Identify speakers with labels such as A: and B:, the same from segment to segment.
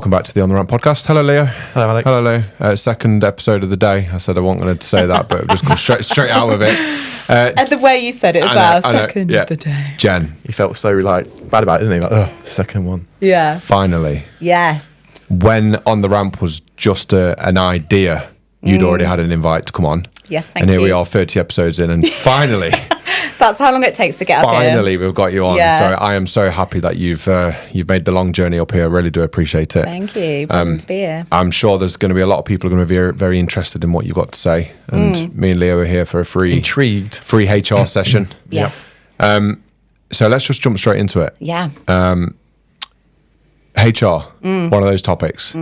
A: Welcome back to the On the Ramp podcast. Hello, Leo.
B: Hello, Alex.
A: Hello, Leo. Second episode of the day. I said I wasn't going to say that, but just come straight out with it.
C: And the way you said it as well. Second of the day.
A: Jen.
B: He felt so bad about it, didn't he? Like, second one.
C: Yeah.
A: Finally.
C: Yes.
A: When On the Ramp was just an idea, you'd already had an invite to come on.
C: Yes, thank you.
A: And here we are 30 episodes in, and finally...
C: That's how long it takes to get up here.
A: Finally, we've got you on.
C: Yeah.
A: So I am so happy that you've made the long journey up here. I really do appreciate it.
C: Thank you. Buzzing to be here.
A: I'm sure there's going to be a lot of people who are going to be very, very interested in what you've got to say. And me and Leo are here for a free HR session.
C: Yeah.
A: So let's just jump straight into it.
C: Yeah.
A: HR, one of those topics.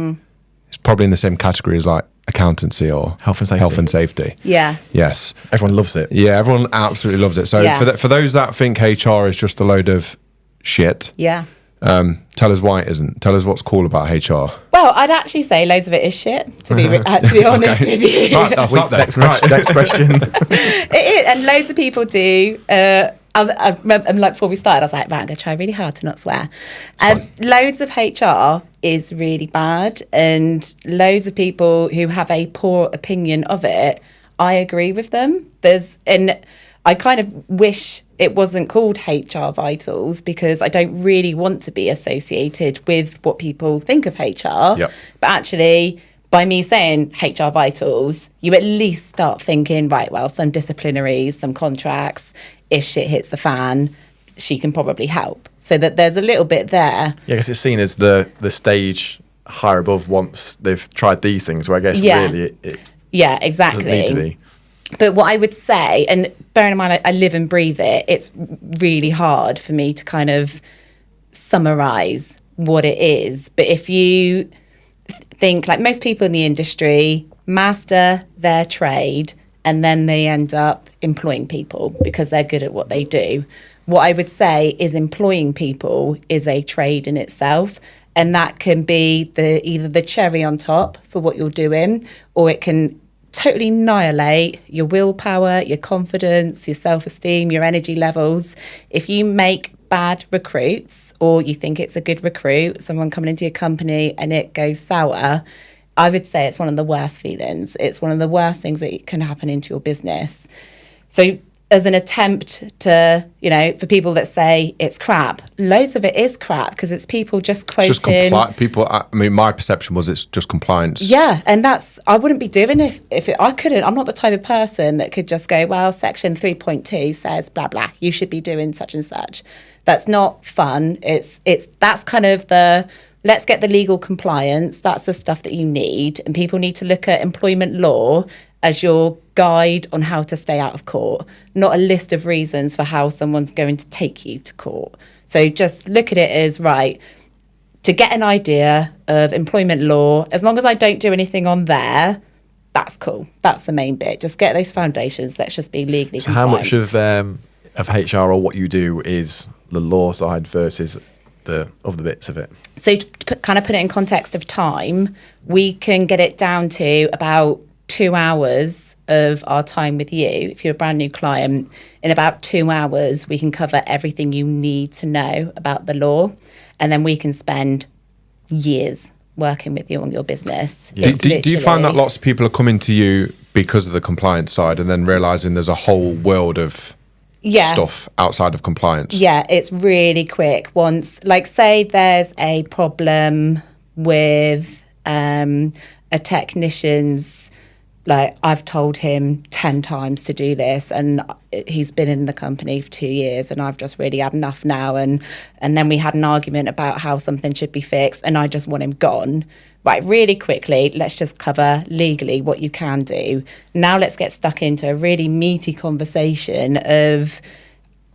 A: It's probably in the same category as like accountancy or
B: health and safety.
C: Yeah.
A: Yes.
B: Everyone loves it.
A: Yeah, everyone absolutely loves it. So for those that think HR is just a load of shit,
C: Yeah.
A: tell us why it isn't. Tell us what's cool about HR.
C: Well, I'd actually say loads of it is shit, to be actually honest with you.
A: Right, I'll stop there.
B: Next question.
C: It is, and loads of people do. I remember, like before we started, I was like, right, I'm going to try really hard to not swear. Loads of HR is really bad, and loads of people who have a poor opinion of it, I agree with them. And I kind of wish it wasn't called HR Vitals, because I don't really want to be associated with what people think of HR.
A: Yep.
C: But actually, by me saying HR Vitals, you at least start thinking, right, well, some disciplinaries, some contracts, if shit hits the fan, she can probably help. So that there's a little bit there.
B: Yeah, I guess it's seen as the stage higher above once they've tried these things, where I guess really it
C: exactly.
B: doesn't need to be.
C: But what I would say, and bearing in mind I live and breathe it, it's really hard for me to kind of summarise what it is. But if you think, like most people in the industry, master their trade and then they end up employing people because they're good at what they do. What I would say is employing people is a trade in itself. And that can be either the cherry on top for what you're doing, or it can totally annihilate your willpower, your confidence, your self-esteem, your energy levels. If you make bad recruits, or you think it's a good recruit, someone coming into your company and it goes sour, I would say it's one of the worst feelings. It's one of the worst things that can happen into your business. So as an attempt to, for people that say it's crap, loads of it is crap, because it's people just quoting.
A: It's just people. I mean, my perception was it's just compliance.
C: Yeah, and I wouldn't be doing if I couldn't. I'm not the type of person that could just go, well, section 3.2 says blah blah. You should be doing such and such. That's not fun. That's kind of let's get the legal compliance. That's the stuff that you need, and people need to look at employment law as your guide on how to stay out of court, not a list of reasons for how someone's going to take you to court. So just look at it as, right, to get an idea of employment law, as long as I don't do anything on there, that's cool. That's the main bit. Just get those foundations. Let's just be legally compliant.
B: How much of HR or what you do is the law side versus the other bits of it? So
C: to put it in context of time, we can get it down to about 2 hours of our time with you. If you're a brand new client, in about 2 hours, we can cover everything you need to know about the law. And then we can spend years working with you on your business.
A: Yeah. Do you find that lots of people are coming to you because of the compliance side and then realising there's a whole world of stuff outside of compliance?
C: Yeah, it's really quick. Once, like, say there's a problem with a technician's, like, I've told him 10 times to do this, and he's been in the company for 2 years, and I've just really had enough now. And then we had an argument about how something should be fixed, and I just want him gone. Right, really quickly, let's just cover legally what you can do. Now let's get stuck into a really meaty conversation of,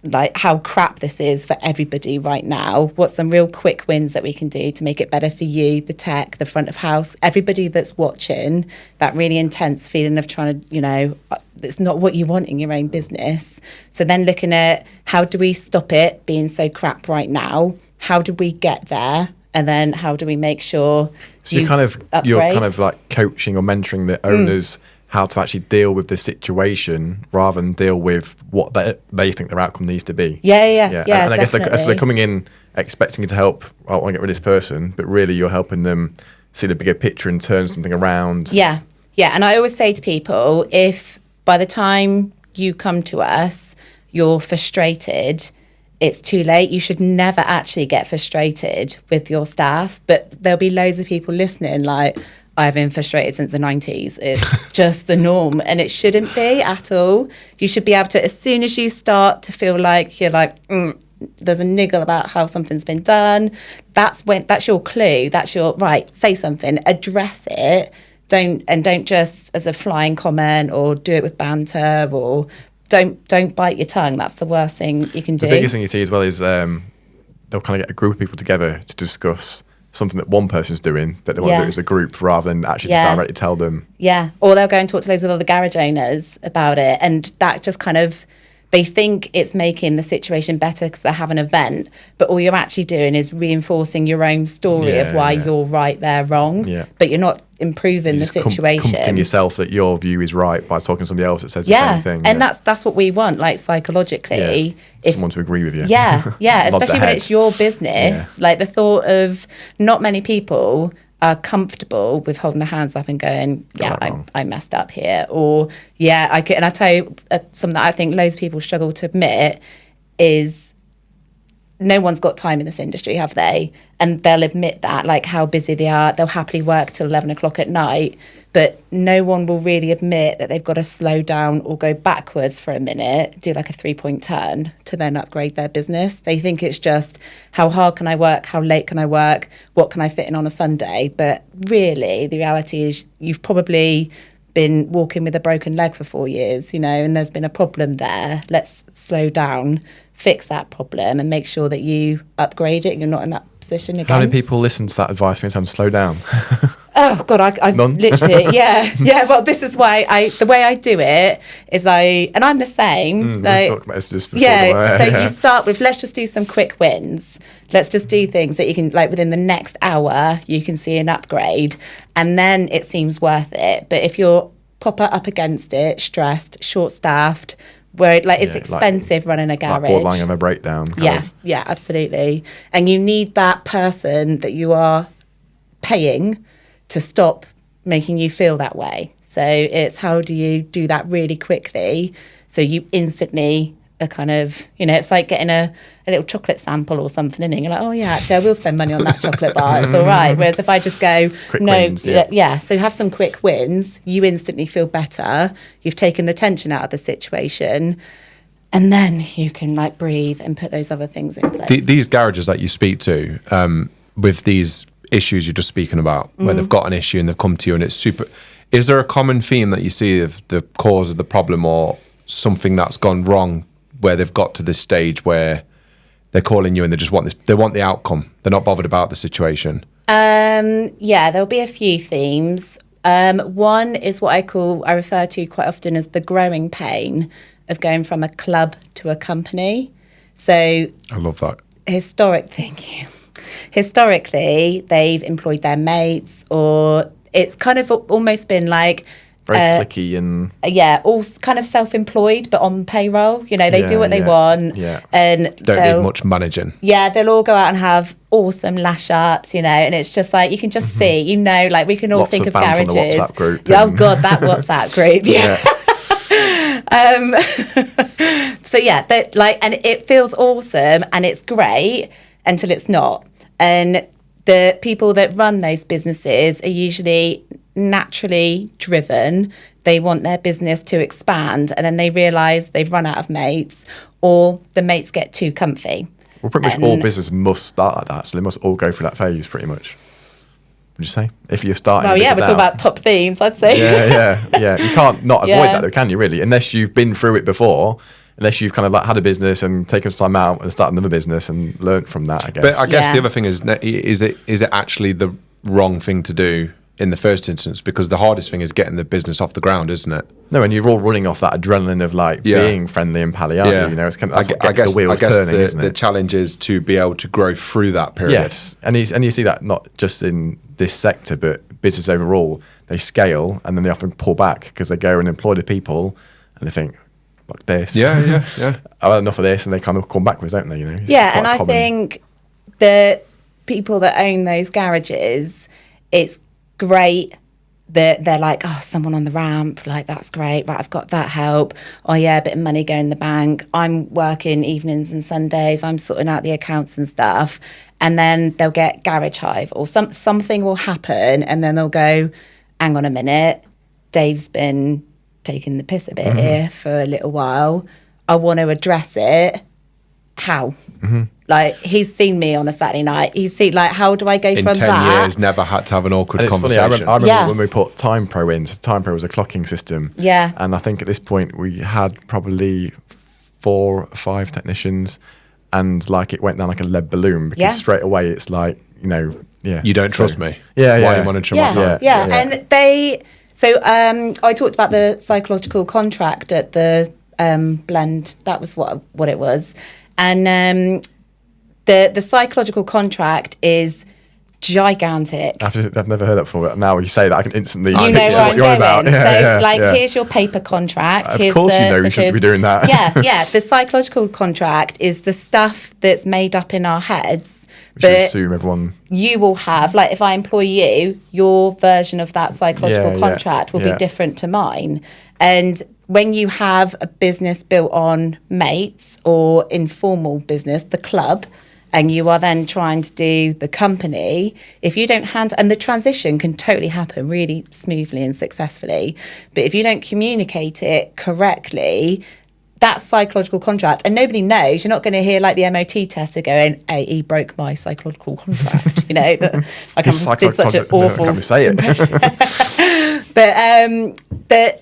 C: like, how crap this is for everybody right now. What's some real quick wins that we can do to make it better for you, the tech, the front of house, everybody that's watching, that really intense feeling of trying to, it's not what you want in your own business. So then looking at, how do we stop it being so crap right now? How did we get there? And then how do we make sure
B: you're kind of like coaching or mentoring the owners how to actually deal with the situation rather than deal with what they think their outcome needs to be.
C: Yeah.
B: And I guess they're coming in expecting you to help. I want to get rid of this person, but really you're helping them see the bigger picture and turn something around.
C: Yeah. And I always say to people, if by the time you come to us, you're frustrated, it's too late. You should never actually get frustrated with your staff. But there'll be loads of people listening like, I've been frustrated since the 90s. It's just the norm. And it shouldn't be at all. You should be able to, as soon as you start to feel like you're like, there's a niggle about how something's been done, that's your clue. That's your, right, say something, address it. Don't just as a flying comment or do it with banter, or don't bite your tongue. That's the worst thing you can do.
B: The biggest thing you see as well is they'll kind of get a group of people together to discuss something that one person's doing, but they want to do it as a group rather than actually just directly tell them.
C: Yeah, or they'll go and talk to loads of other garage owners about it, and that just kind of, they think it's making the situation better because they have an event, but all you're actually doing is reinforcing your own story of why you're right, they're wrong, but you're not improving the situation.
B: Comforting yourself that your view is right by talking to somebody else that says the same thing.
C: And that's what we want, like psychologically.
B: Someone to agree with you.
C: Especially when it's your business. Like the thought of, not many people are comfortable with holding their hands up and going, I messed up here, or I could. And I tell you, something that I think loads of people struggle to admit is, no one's got time in this industry, have they? And they'll admit that, like how busy they are. They'll happily work till 11 o'clock at night, but no one will really admit that they've got to slow down or go backwards for a minute, do like a 3-point turn to then upgrade their business. They think it's just, how hard can I work? How late can I work? What can I fit in on a Sunday? But really, the reality is you've probably been walking with a broken leg for 4 years, and there's been a problem there. Let's slow down, fix that problem, and make sure that you upgrade it and you're not in that position again.
B: How do people listen to that advice when it's time to slow down?
C: Oh God, I literally, Well, this is why the way I do it is and I'm the same.
B: Let's talk about this just before
C: you start with, let's just do some quick wins. Let's just do things that you can, like within the next hour, you can see an upgrade, and then it seems worth it. But if you're proper up against it, stressed, short-staffed, where it's expensive running a garage.
B: Like borderline of a breakdown.
C: Yeah, absolutely. And you need that person that you are paying to stop making you feel that way. So it's, how do you do that really quickly so you instantly are kind of, it's like getting a little chocolate sample or something, and you're like, oh yeah, actually I will spend money on that chocolate bar, it's all right. Whereas if I just go,
B: quick wins,
C: so have some quick wins, you instantly feel better, you've taken the tension out of the situation, and then you can breathe and put those other things in place.
A: These garages that you speak to, with these issues you're just speaking about, where they've got an issue and they've come to you and it's super, is there a common theme that you see of the cause of the problem, or something that's gone wrong where they've got to this stage where they're calling you and they just want this, they want the outcome, they're not bothered about the situation?
C: There'll be a few themes. One is what I refer to quite often as the growing pain of going from a club to a company. So
A: I love that.
C: Thank you. Historically, they've employed their mates, or it's kind of almost been like
B: very cliquey and
C: all kind of self-employed but on payroll. They do what they want, and
A: don't need much managing.
C: They'll all go out and have awesome lash ups, and it's just like you can just see, we can all
B: lots
C: think of
B: garages.
C: On the
B: WhatsApp group.
C: Oh God, that WhatsApp group. And it feels awesome and it's great until it's not. And the people that run those businesses are usually naturally driven. They want their business to expand, and then they realise they've run out of mates, or the mates get too comfy.
B: Well, pretty much all business must start like that, so they must all go through that phase pretty much. Would you say? If you're starting
C: we're talking about top themes, I'd say.
B: Yeah. You can't not avoid that though, can you really? Unless you've been through it before. Unless you've kind of had a business and taken some time out and started another business and learnt from that, I guess.
A: But I guess the other thing is it actually the wrong thing to do in the first instance? Because the hardest thing is getting the business off the ground, isn't it?
B: No, and you're all running off that adrenaline of being friendly and pally, aren't you? It's kind of the wheels turning, isn't it?
A: The challenge is to be able to grow through that period.
B: Yes, and you see that not just in this sector, but business overall. they scale, and then they often pull back because they go and employ the people, and they think, "Fuck this."
A: Yeah.
B: I've had enough of this, and they kind of come backwards, don't they? It's
C: Yeah,
B: quite
C: and I
B: common.
C: think the people that own those garages, it's great that they're like, oh, someone on the ramp, like, that's great, right, I've got that help. Oh yeah, a bit of money going in the bank. I'm working evenings and Sundays, I'm sorting out the accounts and stuff. And then they'll get Garage Hive, or something will happen, and then they'll go, hang on a minute, Dave's been taking the piss a bit here for a little while. I want to address it. How? Like, he's seen me on a Saturday night. He's seen, like, how do I go
A: In
C: from
A: 10
C: that?
A: years, never had to have an awkward
B: And it's funny,
A: conversation.
B: I remember
C: Yeah.
B: when we put Time Pro in. So Time Pro was a clocking system.
C: Yeah.
B: And I think at this point we had probably 4 or 5 technicians, and like it went down like a lead balloon because
C: Yeah.
B: straight away it's like,
A: You don't trust me.
B: Yeah,
A: Why
B: yeah.
A: are you monitoring my time?
C: Yeah. And I talked about the psychological contract at the blend. That was what it was. And the psychological contract is gigantic.
B: I've never heard that before, but now you say that I can instantly
C: You know
B: picture
C: where
B: what
C: I'm
B: you're on
C: going.
B: about.
C: Here's your paper contract.
B: Of
C: Here's
B: course you know you shouldn't be doing that.
C: Yeah. The psychological contract is the stuff that's made up in our heads.
B: We should
C: But
B: assume everyone.
C: you will have, like, if I employ you, your version of that psychological
B: Yeah,
C: contract will be
B: yeah.
C: different to mine. And when you have a business built on mates or informal business, the club, and you are then trying to do the company, if you don't and the transition can totally happen really smoothly and successfully, but if you don't communicate it correctly, that psychological contract, and nobody knows, you're not going to hear like the MOT tester going, hey, he broke my psychological contract, like I did such an awful
B: Can't say it.
C: but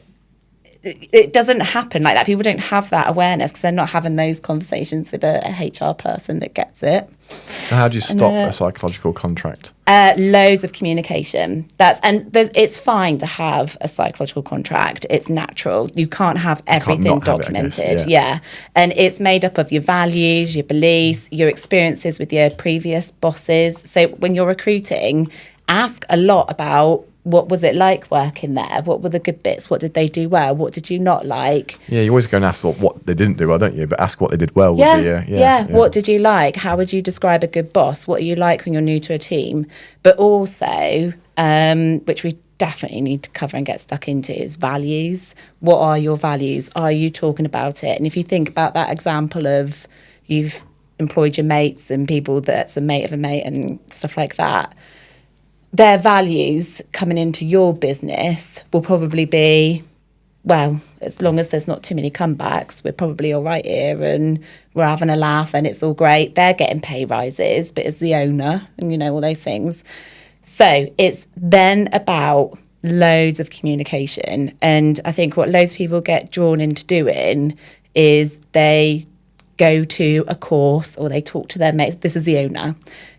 C: it doesn't happen like that. People don't have that awareness because they're not having those conversations with a HR person that gets it.
B: So how do you stop a psychological contract?
C: Loads of communication. It's fine to have a psychological contract. It's natural. You can't have everything
B: not have it, I guess,
C: documented.
B: yeah.
C: And it's made up of your values, your beliefs, your experiences with your previous bosses. So when you're recruiting, ask a lot about, what was it like working there? What were the good bits? What did they do well? What did you not like?
B: Yeah, you always go and ask what they didn't do well, don't you? But ask what they did well.
C: Yeah. What did you like? How would you describe a good boss? What are you like when you're new to a team? But also, which we definitely need to cover and get stuck into, is values. What are your values? Are you talking about it? And if you think about that example of you've employed your mates and people that's a mate of a mate and stuff like that, their values coming into your business will probably be, well, as long as there's not too many comebacks, we're probably all right here and we're having a laugh and it's all great. They're getting pay rises, but as the owner and, all those things. So it's then about loads of communication. And I think what loads of people get drawn into doing is they go to a course or they talk to their mates. This is the owner.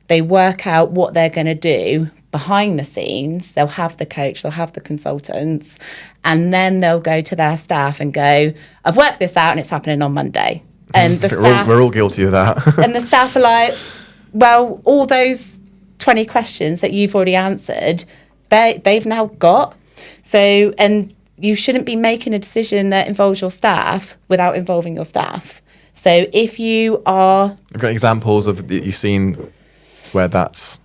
C: They work out what they're going to do behind the scenes. They'll have the coach, they'll have the consultants, and then they'll go to their staff and go, I've worked this out and it's happening on Monday. And the staff,
B: we're all guilty of that.
C: and the staff are like, well, all those 20 questions that you've already answered, they've now got. So, and you shouldn't be making a decision that involves your staff without involving your staff. So if you are...
B: I've got examples of that you've seen where that's...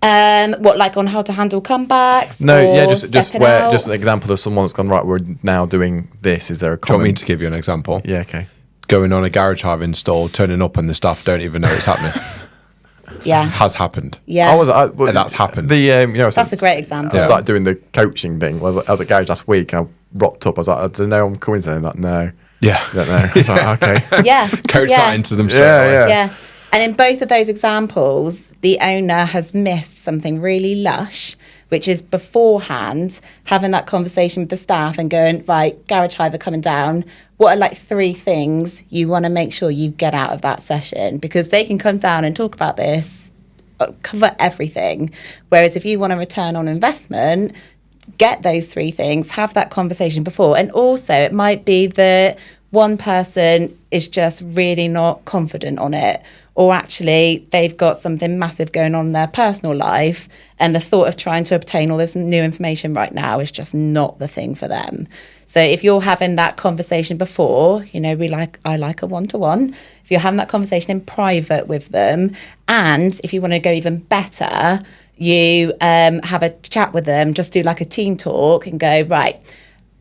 C: what, like on how to handle comebacks?
B: No,
C: or
B: yeah, just where
C: out?
B: just an example of someone that's gone, right, we're now doing this. Is there a
A: Do you want
B: common...
A: me to give you an example?
B: Yeah, okay.
A: Going on a Garage Hive install, turning up and the staff don't even know it's happening.
C: Yeah.
A: Has happened.
C: Yeah.
B: And
A: that's happened.
C: That's a great example.
B: I started doing the coaching thing. I was at Garage last week and I rocked up. I was like, I don't know, I'm coming today. I'm like, no.
A: Yeah.
B: I don't know. I was like, okay.
C: Yeah.
A: Coach that into them straight
B: Yeah,
A: away.
B: yeah.
C: Yeah. And in both of those examples, the owner has missed something really lush, which is beforehand having that conversation with the staff and going, right, Garage Hive are coming down. What are like 3 things you want to make sure you get out of that session? Because they can come down and talk about this, cover everything. Whereas if you want a return on investment, get those 3 things, have that conversation before. And also it might be that one person is just really not confident on it, or actually they've got something massive going on in their personal life, and the thought of trying to obtain all this new information right now is just not the thing for them. So if you're having that conversation before, I like a one-to-one. If you're having that conversation in private with them, and if you want to go even better, you have a chat with them, just do like a team talk and go, right,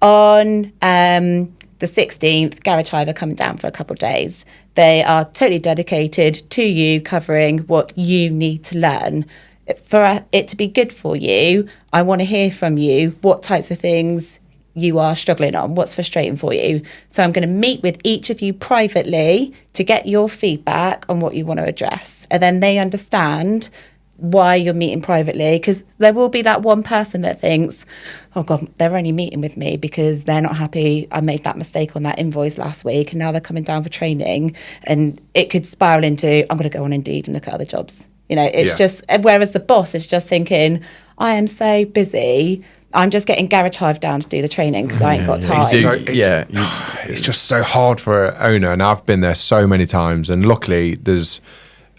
C: on the 16th, Garage Hive are coming down for a couple of days. They are totally dedicated to you, covering what you need to learn. For it to be good for you, I want to hear from you what types of things you are struggling on, what's frustrating for you. So I'm going to meet with each of you privately to get your feedback on what you want to address. And then they understand why you're meeting privately, because there will be that one person that thinks, oh God, they're only meeting with me because they're not happy I made that mistake on that invoice last week and now they're coming down for training. And it could spiral into, I'm going to go on Indeed and look at other jobs. It's just, whereas the boss is just thinking, I am so busy, I'm just getting Garage Hive down to do the training because I ain't got time.
A: It's just so hard for an owner, and I've been there so many times, and luckily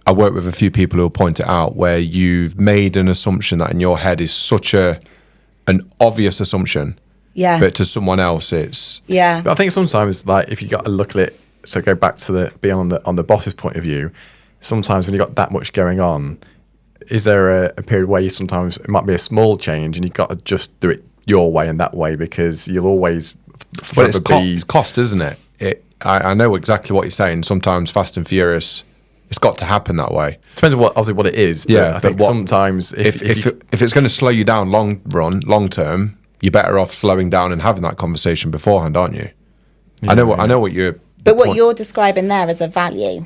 A: I work with a few people who will point it out, where you've made an assumption that in your head is such an obvious assumption.
C: Yeah.
A: But to someone else, it's...
C: Yeah.
B: But I think sometimes, like, if you got to look at it, so go back to being on the boss's point of view, sometimes when you've got that much going on, is there a period where sometimes it might be a small change and you've got to just do it your way and that way, because you'll always...
A: But it's cost, isn't it? I know exactly what you're saying. Sometimes Fast and Furious... It's got to happen that way.
B: Depends on what it is. But I think sometimes if
A: it's going to slow you down long term, you're better off slowing down and having that conversation beforehand, aren't you? Yeah, I know what you're.
C: But what you're describing there is a value.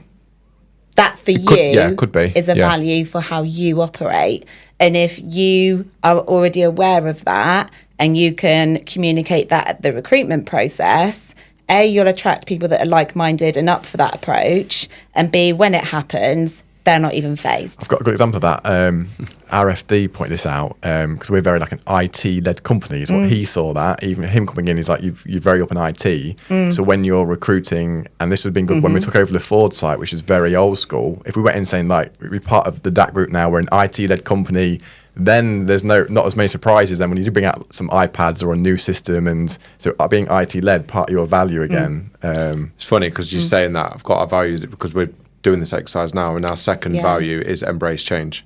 C: That for you
A: could be.
C: Is a value for how you operate. And if you are already aware of that and you can communicate that at the recruitment process, A, you'll attract people that are like-minded and up for that approach, and B, when it happens, they're not even phased.
B: I've got a good example of that. RFD pointed this out because we're very like an IT-led company is what he saw that. Even him coming in, he's like, you're very up in IT. So when you're recruiting, and this would have been good when we took over the Ford site, which is very old school, if we went in saying like, we're part of the DAC group now, we're an IT-led company, then there's not as many surprises. Then when you do bring out some iPads or a new system, and so being IT-led, part of your value again.
A: It's funny because you're saying that. I've got our values because we're doing this exercise now, and our second value is embrace change.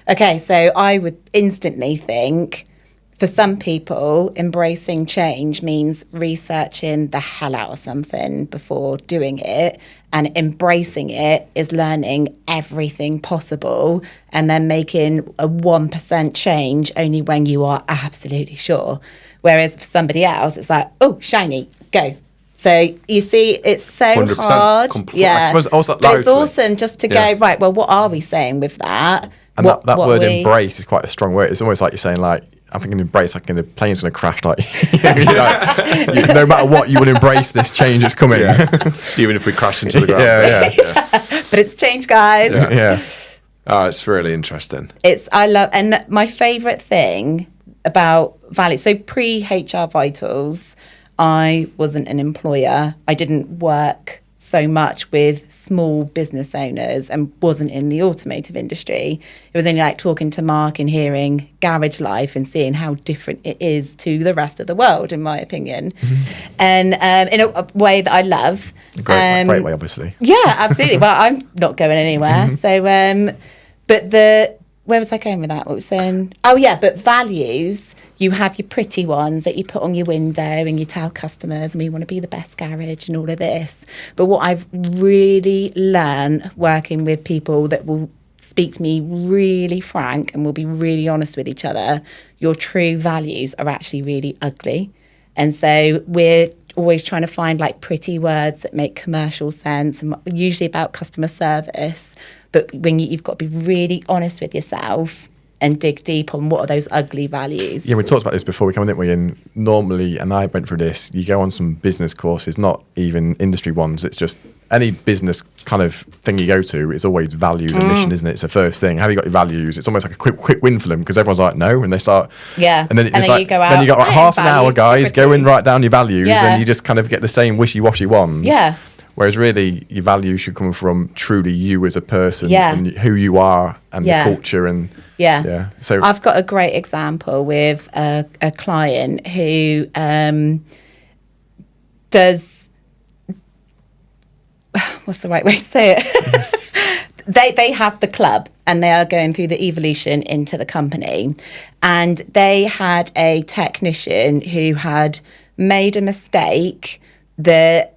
C: Okay, so I would instantly think, for some people, embracing change means researching the hell out of something before doing it, and embracing it is learning everything possible and then making a 1% change only when you are absolutely sure. Whereas for somebody else, it's like, oh, shiny, go. So you see, it's so hard.
B: I suppose also
C: but it's awesome just to go, right, well, what are we saying with that?
B: And that word embrace is quite a strong word. It's almost like you're saying, like, I'm thinking embrace, like the plane's going to crash. Like, no matter what, you will embrace this change that's coming.
A: Yeah. Even if we crash into the ground.
C: Yeah. But it's change, guys.
B: Yeah.
A: Oh, it's really interesting.
C: And my favourite thing about value, so pre-HR Vitals, I wasn't an employer. I didn't work so much with small business owners and wasn't in the automotive industry. It was only like talking to Mark and hearing garage life and seeing how different it is to the rest of the world, in my opinion. And in a way that I love.
B: Great way, obviously.
C: Yeah, absolutely. Well, I'm not going anywhere. So, where was I going with that? What was I saying? Oh, yeah, but values, you have your pretty ones that you put on your window and you tell customers, and we want to be the best garage and all of this. But what I've really learned working with people that will speak to me really frank and will be really honest with each other, your true values are actually really ugly. And so we're always trying to find like pretty words that make commercial sense, and usually about customer service. But when you've got to be really honest with yourself, and dig deep on what are those ugly values.
B: Yeah, we talked about this before we came in, didn't we? And normally, and I went through this, you go on some business courses, not even industry ones. It's just any business kind of thing you go to, it's always values and mission, isn't it? It's the first thing. Have you got your values? It's almost like a quick win for them because everyone's like, no, and they start.
C: Yeah.
B: And then it's
C: then
B: like,
C: you go out,
B: then you got like
C: I
B: half
C: am
B: an hour,
C: valued
B: guys, go and write down your values,
C: Yeah.
B: and you just kind of get the same wishy-washy ones.
C: Yeah.
B: Whereas really, your values should come from truly you as a person
C: Yeah.
B: and who you are and
C: Yeah.
B: the culture and
C: Yeah.
B: So
C: I've got a great example with a client who does, what's the right way to say it? They have the club and they are going through the evolution into the company. And they had a technician who had made a mistake that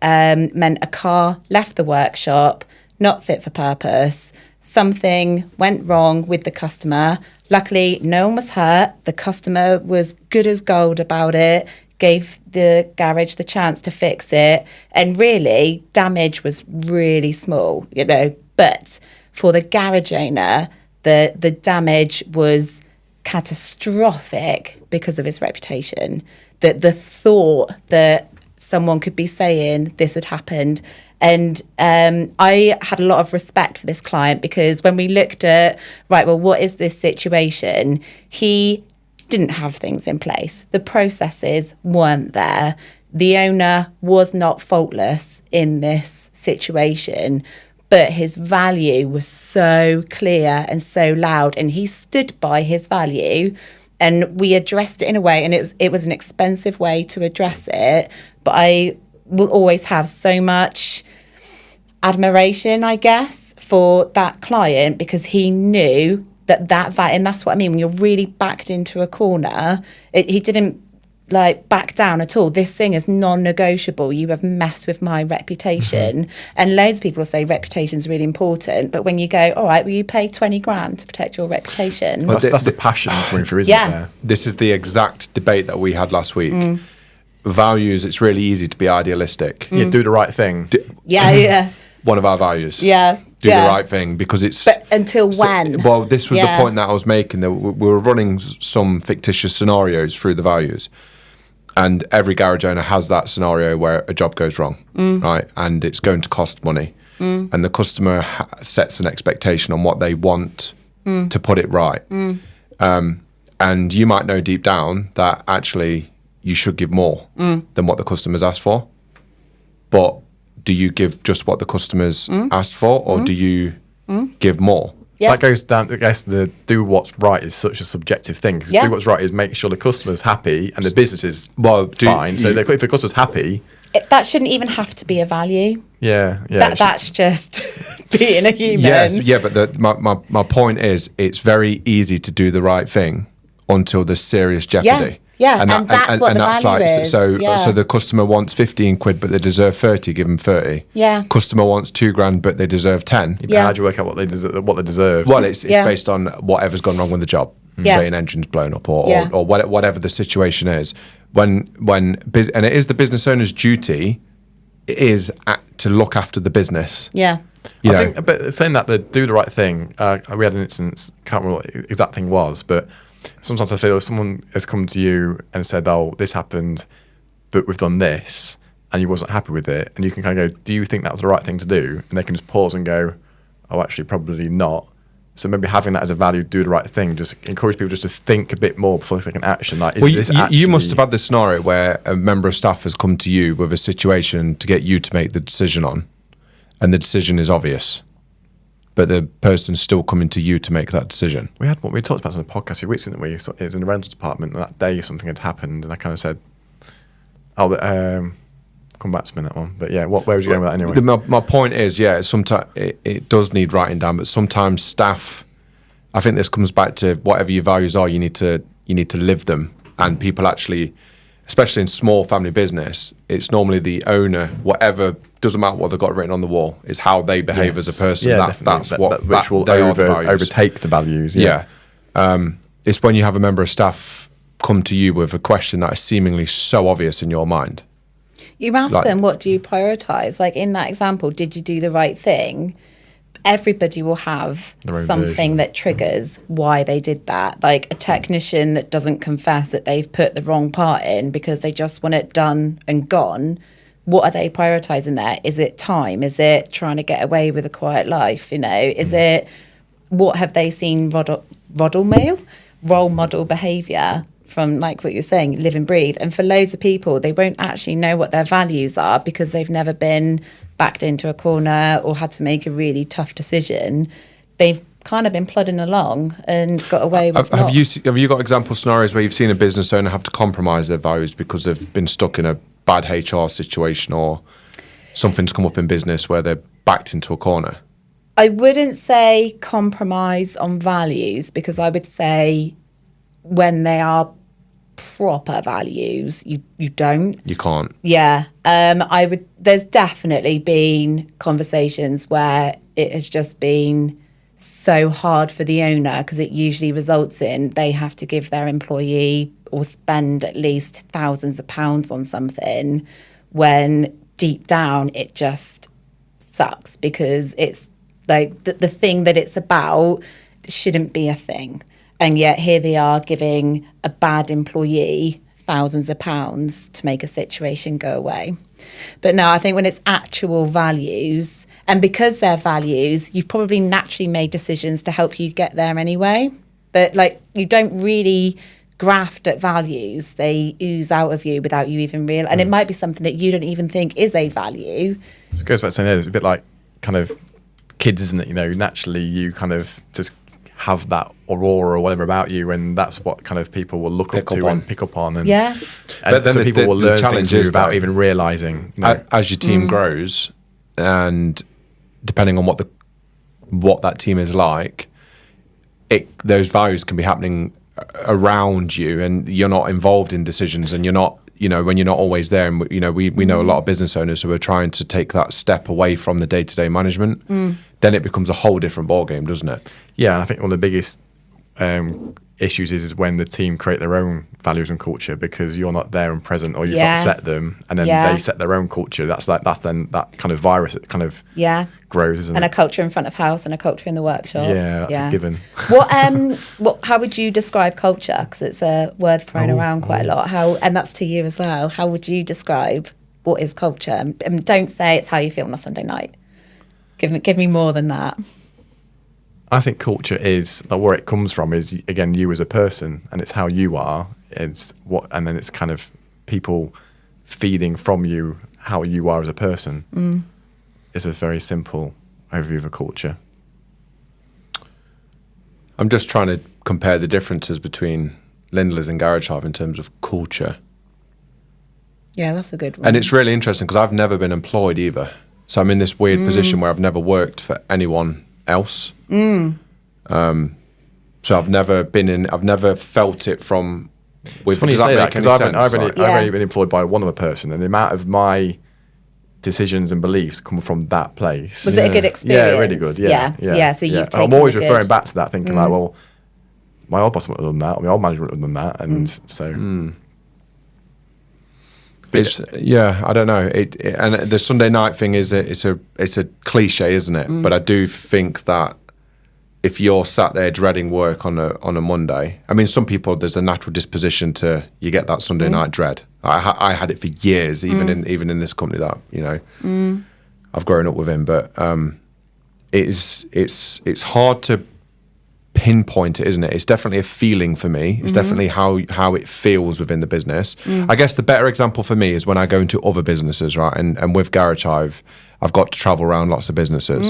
C: meant a car left the workshop, not fit for purpose. Something went wrong with the customer. Luckily, no one was hurt. The customer was good as gold about it, gave the garage the chance to fix it. And really, damage was really small, you know. But for the garage owner, the damage was catastrophic because of his reputation. The thought that someone could be saying this had happened. And I had a lot of respect for this client because when we looked at, right, well, what is this situation? He didn't have things in place. The processes weren't there. The owner was not faultless in this situation, but his value was so clear and so loud, and he stood by his value. And we addressed it in a way, and it was an expensive way to address it. But I will always have so much admiration, I guess, for that client because he knew that value, and that's what I mean. When you're really backed into a corner, he didn't like back down at all. This thing is non-negotiable. You have messed with my reputation. And loads of people say reputation is really important, but when you go, all right, will you pay 20 grand to protect your reputation?
B: Well, that's the passion coming through, isn't
C: Yeah.
B: it? There?
A: This is the exact debate that we had last week. Values, it's really easy to be idealistic.
B: You do the right thing.
C: Yeah.
A: One of our values.
C: Yeah.
A: Do the right thing because it's...
C: But until when?
A: Well, this was
C: Yeah.
A: the point that I was making. That we were running some fictitious scenarios through the values. And every garage owner has that scenario where a job goes wrong, right? And it's going to cost money. And the customer sets an expectation on what they want to put it right. And you might know deep down that actually you should give more than what the customer's asked for. But do you give just what the customer's asked for, or do you give more?
C: Yeah.
B: That goes down, I guess, the do what's right is such a subjective thing. Because do what's right is make sure the customer's happy and the business is fine. So if the customer's happy...
C: That shouldn't even have to be a value.
B: Yeah.
C: That's just being a human.
A: Yes, yeah, but my point is it's very easy to do the right thing until there's serious jeopardy.
C: Yeah, and that's what the value is.
A: So
C: Yeah.
A: the customer wants 15 quid, but they deserve 30, give them 30.
C: Yeah.
A: Customer wants 2 grand, but they deserve 10.
C: Yeah.
B: How do you work out what they deserve?
A: Well, it's based on whatever's gone wrong with the job.
C: Yeah.
A: Say an engine's blown up or whatever the situation is. And it is the business owner's duty to look after the business.
C: Yeah.
A: You know,
B: I think, but saying that, they do the right thing. We had an instance, can't remember what the exact thing was, but sometimes I feel if someone has come to you and said, oh, this happened, but we've done this, and you wasn't happy with it, and you can kind of go, do you think that was the right thing to do? And they can just pause and go, oh, actually, probably not. So maybe having that as a value, do the right thing, just encourage people just to think a bit more before they take an action. Like,
A: you must have had this scenario where a member of staff has come to you with a situation to get you to make the decision on, and the decision is obvious, but the person's still coming to you to make that decision.
B: We talked about this on the podcast a few weeks, didn't we? So it was in the rental department, and that day something had happened, and I kind of said, come back to me on that one. But yeah, where was you going with that anyway?
A: My point is, sometimes it does need writing down, but sometimes staff, I think this comes back to whatever your values are, you need to live them. And people actually, especially in small family business, it's normally the owner, whatever, doesn't matter what they've got written on the wall, is how they behave as a person.
B: Yeah,
A: That's
B: which will
A: they are the values.
B: overtake the values.
A: Yeah. It's when you have a member of staff come to you with a question that is seemingly so obvious in your mind.
C: You ask them, what do you prioritise? Like in that example, did you do the right thing? everybody will have
B: Their own
C: something
B: version.
C: that triggers why they did that. Like a technician that doesn't confess that they've put the wrong part in because they just want it done and gone. What are they prioritizing there? Is it time? Is it trying to get away with a quiet life? You know, is it, what have they seen role model behaviour from, like what you're saying, live and breathe? And for loads of people, they won't actually know what their values are because they've never been backed into a corner or had to make a really tough decision. They've kind of been plodding along and got away with
A: Have you got example scenarios where you've seen a business owner have to compromise their values because they've been stuck in a bad HR situation, or something's come up in business where they're backed into a corner?
C: I wouldn't say compromise on values, because I would say when they are proper values, you don't.
A: You can't.
C: Yeah. There's definitely been conversations where it has just been so hard for the owner, because it usually results in they have to give their employee or spend at least thousands of pounds on something, when deep down it just sucks, because it's like the thing that it's about shouldn't be a thing. And yet here they are giving a bad employee thousands of pounds to make a situation go away. But no, I think when it's actual values, and because they're values, you've probably naturally made decisions to help you get there anyway. But like, you don't really graft at values. They ooze out of you without you even real. And it might be something that you don't even think is a value.
B: So it goes back to saying, it's a bit like kind of kids, isn't it? You know, naturally you kind of just have that aurora or whatever about you, and that's what kind of people will look up to and pick up on. And,
C: Yeah.
B: and
A: But then
B: so people will
A: the
B: learn
A: challenge
B: things
A: is
B: without
A: that
B: even realising. You know,
A: as your team grows, and depending on what that team is like, those values can be happening around you, and you're not involved in decisions, and you're not, you know, when you're not always there. And we know a lot of business owners who are trying to take that step away from the day-to-day management. Then it becomes a whole different ballgame, doesn't it?
B: Yeah, I think one of the biggest issues is when the team create their own values and culture, because you're not there and present, or you've not set them, and then they set their own culture. That's then that kind of virus. It kind of grows, isn't
C: And
B: it?
C: a culture in front of house and a culture in the workshop.
B: Yeah, that's a given.
C: How would you describe culture? Because it's a word thrown around quite a lot. And that's to you as well. How would you describe what is culture? And don't say it's how you feel on a Sunday night. Give me more than that.
B: I think culture is like, where it comes from is, again, you as a person, and it's how you are. And then it's kind of people feeding from you how you are as a person. It's a very simple overview of a culture.
A: I'm just trying to compare the differences between Lindley's and Garage Hive in terms of culture.
C: Yeah, that's a good one.
A: And it's really interesting because I've never been employed either. So I'm in this weird position where I've never worked for anyone else. So I've never felt it from.
B: It's funny you say that, because I've only been employed by one other person, and the amount of my decisions and beliefs come from that place.
C: Was it a good experience?
B: Yeah, really good.
C: So you've taken
B: I'm always referring back to that, thinking like, well, my old boss wouldn't have done that, or my old manager wouldn't have done that, and so.
A: I don't know. And the Sunday night thing it's a cliche, isn't it? But I do think that if you're sat there dreading work on a Monday, I mean, some people, there's a natural disposition to, you get that Sunday night dread. I had it for years, even in this company that, you know, I've grown up with him. But it's hard to pinpoint it, isn't it? It's definitely a feeling for me. It's definitely how it feels within the business. I guess the better example for me is when I go into other businesses, right? And with Garage Hive, I've got to travel around lots of businesses.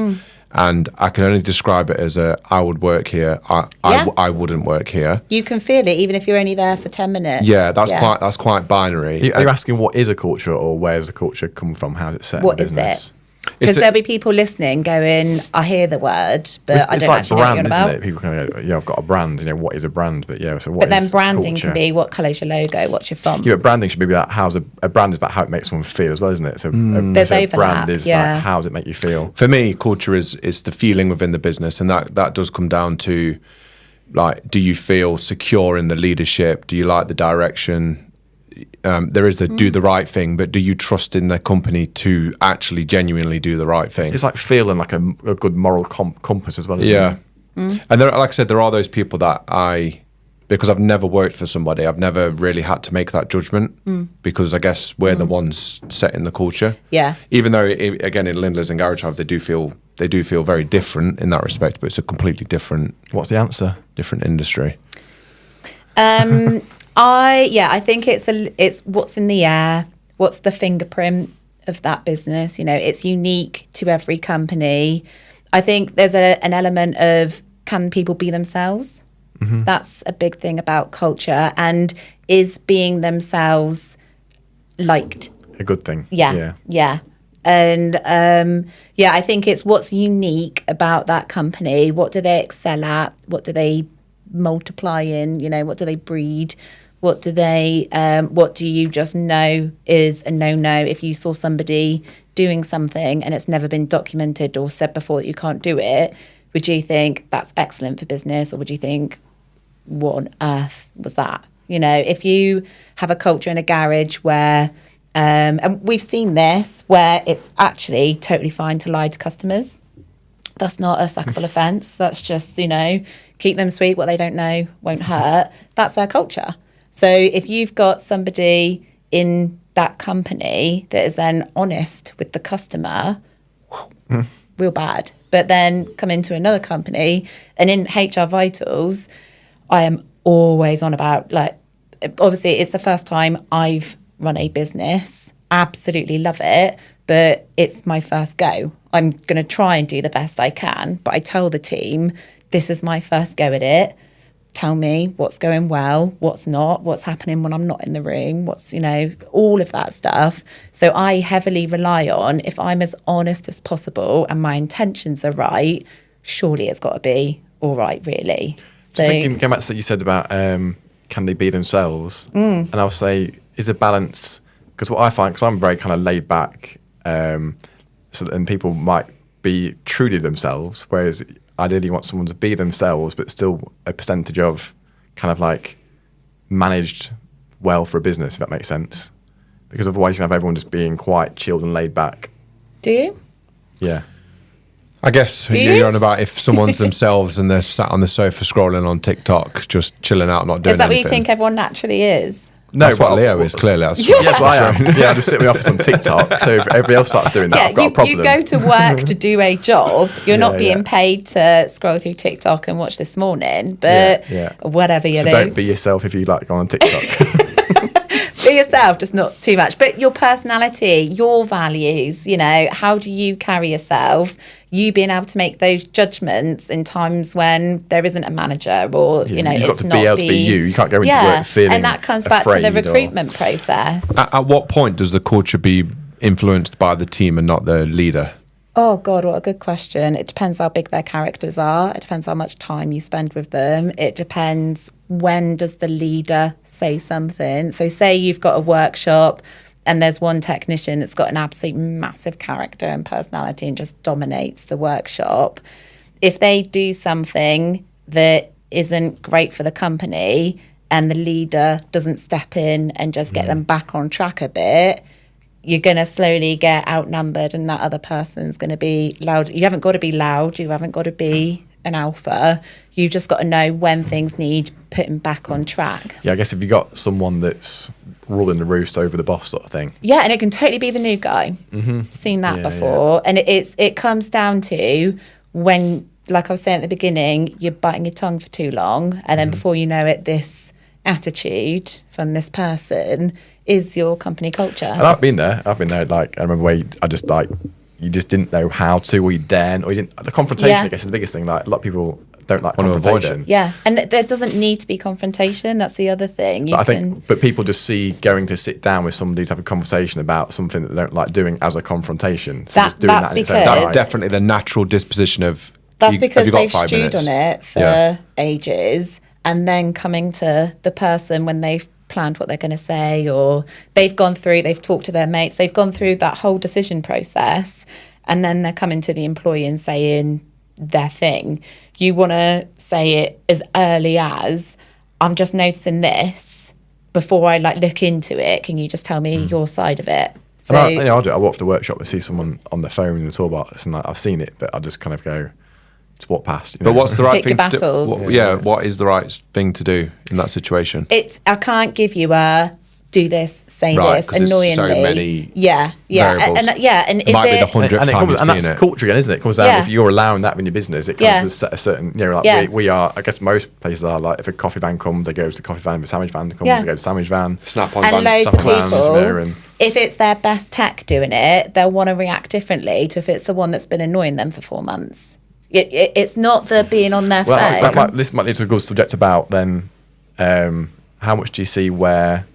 A: And I can only describe it as I would work here. I wouldn't work here. You
C: can feel it even if you're only there for 10 minutes.
A: Yeah, that's quite binary.
B: Are you asking what is a culture, or where does the culture come from? How is it set in business?
C: What is it? Because there'll be people listening going, I hear the word, but I don't actually know what you're about.
B: Isn't it? People kind of go, I've got a brand, what is a brand? But so what
C: But then
B: is
C: branding
B: culture?
C: can be, what colour's your logo, what's your font?
B: Yeah, but branding should be about a brand is about how it makes someone feel as well, isn't it? So
C: there's
B: a
C: overlap,
B: brand is like, how does it make you feel?
A: For me, culture is the feeling within the business, and that does come down to, like, do you feel secure in the leadership? Do you like the direction? there is the do the right thing, but do you trust in the company to actually genuinely do the right thing?
B: It's like feeling like a good moral compass as well.
A: Yeah. And there, like I said, there are those people that because I've never worked for somebody, I've never really had to make that judgment because I guess we're the ones setting the culture.
C: Yeah.
A: Even though, again, in Lindley's and Garage Hive, they do feel very different in that respect, but it's a completely different.
B: What's the answer?
A: Different industry.
C: I think it's what's in the air, what's the fingerprint of that business. You know, it's unique to every company. I think there's an element of, can people be themselves? That's a big thing about culture, and is being themselves liked
B: a good thing?
C: Yeah. And I think it's what's unique about that company. What do they excel at? What do they multiply in? You know, what do they breed? What do you just know is a no-no? If you saw somebody doing something and it's never been documented or said before that you can't do it, would you think that's excellent for business, or would you think, what on earth was that? You know, if you have a culture in a garage where, and we've seen this, where it's actually totally fine to lie to customers. That's not a sackable offence. That's just, you know, keep them sweet. What they don't know won't hurt. That's their culture. So if you've got somebody in that company that is then honest with the customer, real bad. But then come into another company, and in HR Vitals, I am always on about, like, obviously it's the first time I've run a business. Absolutely love it, but it's my first go. I'm going to try and do the best I can, but I tell the team, this is my first go at it. Tell me what's going well, what's not, what's happening when I'm not in the room, what's, you know, all of that stuff. So I heavily rely on, if I'm as honest as possible and my intentions are right, surely it's got to be all right, really. So
B: just thinking, going back to what you said about can they be themselves? And I'll say, is a balance, because what I find, because I'm very kind of laid back, and people might be truly themselves, whereas ideally you want someone to be themselves, but still a percentage of kind of like managed well for a business, if that makes sense. Because otherwise you can have everyone just being quite chilled and laid back.
C: Do you?
B: Yeah.
A: I guess you're on about if someone's themselves and they're sat on the sofa scrolling on TikTok, just chilling out, not doing anything.
C: Is that what you think everyone naturally is?
A: No, that's what Leo is, clearly. That's
B: yes, I am. Yeah, I just sit in the office on TikTok. So if everybody else starts doing that, I've got a problem.
C: You go to work to do a job. You're not being paid to scroll through TikTok and watch This Morning, but whatever you do.
B: So don't be yourself if you like go on TikTok.
C: Be yourself, just not too much. But your personality, your values, you know, how do you carry yourself? You being able to make those judgments in times when there isn't a manager, or you know,
B: you've
C: it's
B: got to
C: not
B: be able to be you. You can't go into work feeling
C: and that comes back to the recruitment process.
A: At what point does the culture be influenced by the team and not the leader?
C: Oh God, what a good question. It depends how big their characters are. It depends how much time you spend with them. It depends, when does the leader say something. So say you've got a workshop and there's one technician that's got an absolute massive character and personality and just dominates the workshop. If they do something that isn't great for the company and the leader doesn't step in and just get them back on track a bit, you're going to slowly get outnumbered, and that other person's going to be loud. You haven't got to be loud. You haven't got to be an alpha. You've just got to know when things need putting back on track.
B: Yeah, I guess if you got someone that's ruling the roost over the boss sort of thing.
C: Yeah, and it can totally be the new guy. Seen that before. And it comes down to when, like I was saying at the beginning, you're biting your tongue for too long, and then before you know it, this attitude from this person is your company culture.
B: And I've been there. Like, I remember where I just like, you just didn't know how to, or you daren't, or you didn't. The confrontation, I guess, is the biggest thing. Like, a lot of people don't like confrontation.
C: Yeah, and there doesn't need to be confrontation. That's the other thing.
B: But people just see going to sit down with somebody to have a conversation about something that they don't like doing as a confrontation. So just doing that
A: that's definitely the natural disposition of.
C: That's because they've stewed on it for ages, and then coming to the person when they've planned what they're going to say, or they've talked to their mates, they've gone through that whole decision process, and then they're coming to the employee and saying their thing. You want to say it as early as, I'm just noticing this, before I like look into it, can you just tell me your side of it? So
B: And I'll do it. I walk to the workshop and see someone on their phone in the toolbox, and like, I've seen it, but I just kind of go, just walk past.
A: But what's the right
C: Pick your
A: thing to do?
C: battles.
A: What is the right thing to do in that situation?
C: I can't give you a do this, say
A: Right,
C: this.
A: 'cause there's
C: Annoyingly,
A: so many
C: variables.
A: It
C: and is
A: might be the
C: it?
A: 100th time you've
B: and
A: seen
B: that's
A: it.
B: culture again, isn't it? It comes down
C: Yeah.
B: if you're allowing that in your business, it kind of just set a certain, like
C: Yeah.
B: we are. I guess most places are like if a coffee van comes, they go to the coffee van. If a sandwich van comes,
C: Yeah.
B: they go to the sandwich van.
A: Snap-on
C: And
A: vans,
C: loads of
A: snap-on vans.
C: people,
B: there and-
C: if it's their best tech doing it, they'll want to react differently to if it's the one that's been annoying them for 4 months. It's not the being on their
B: Well,
C: phone.
B: this might lead to a good subject about then how much do you see where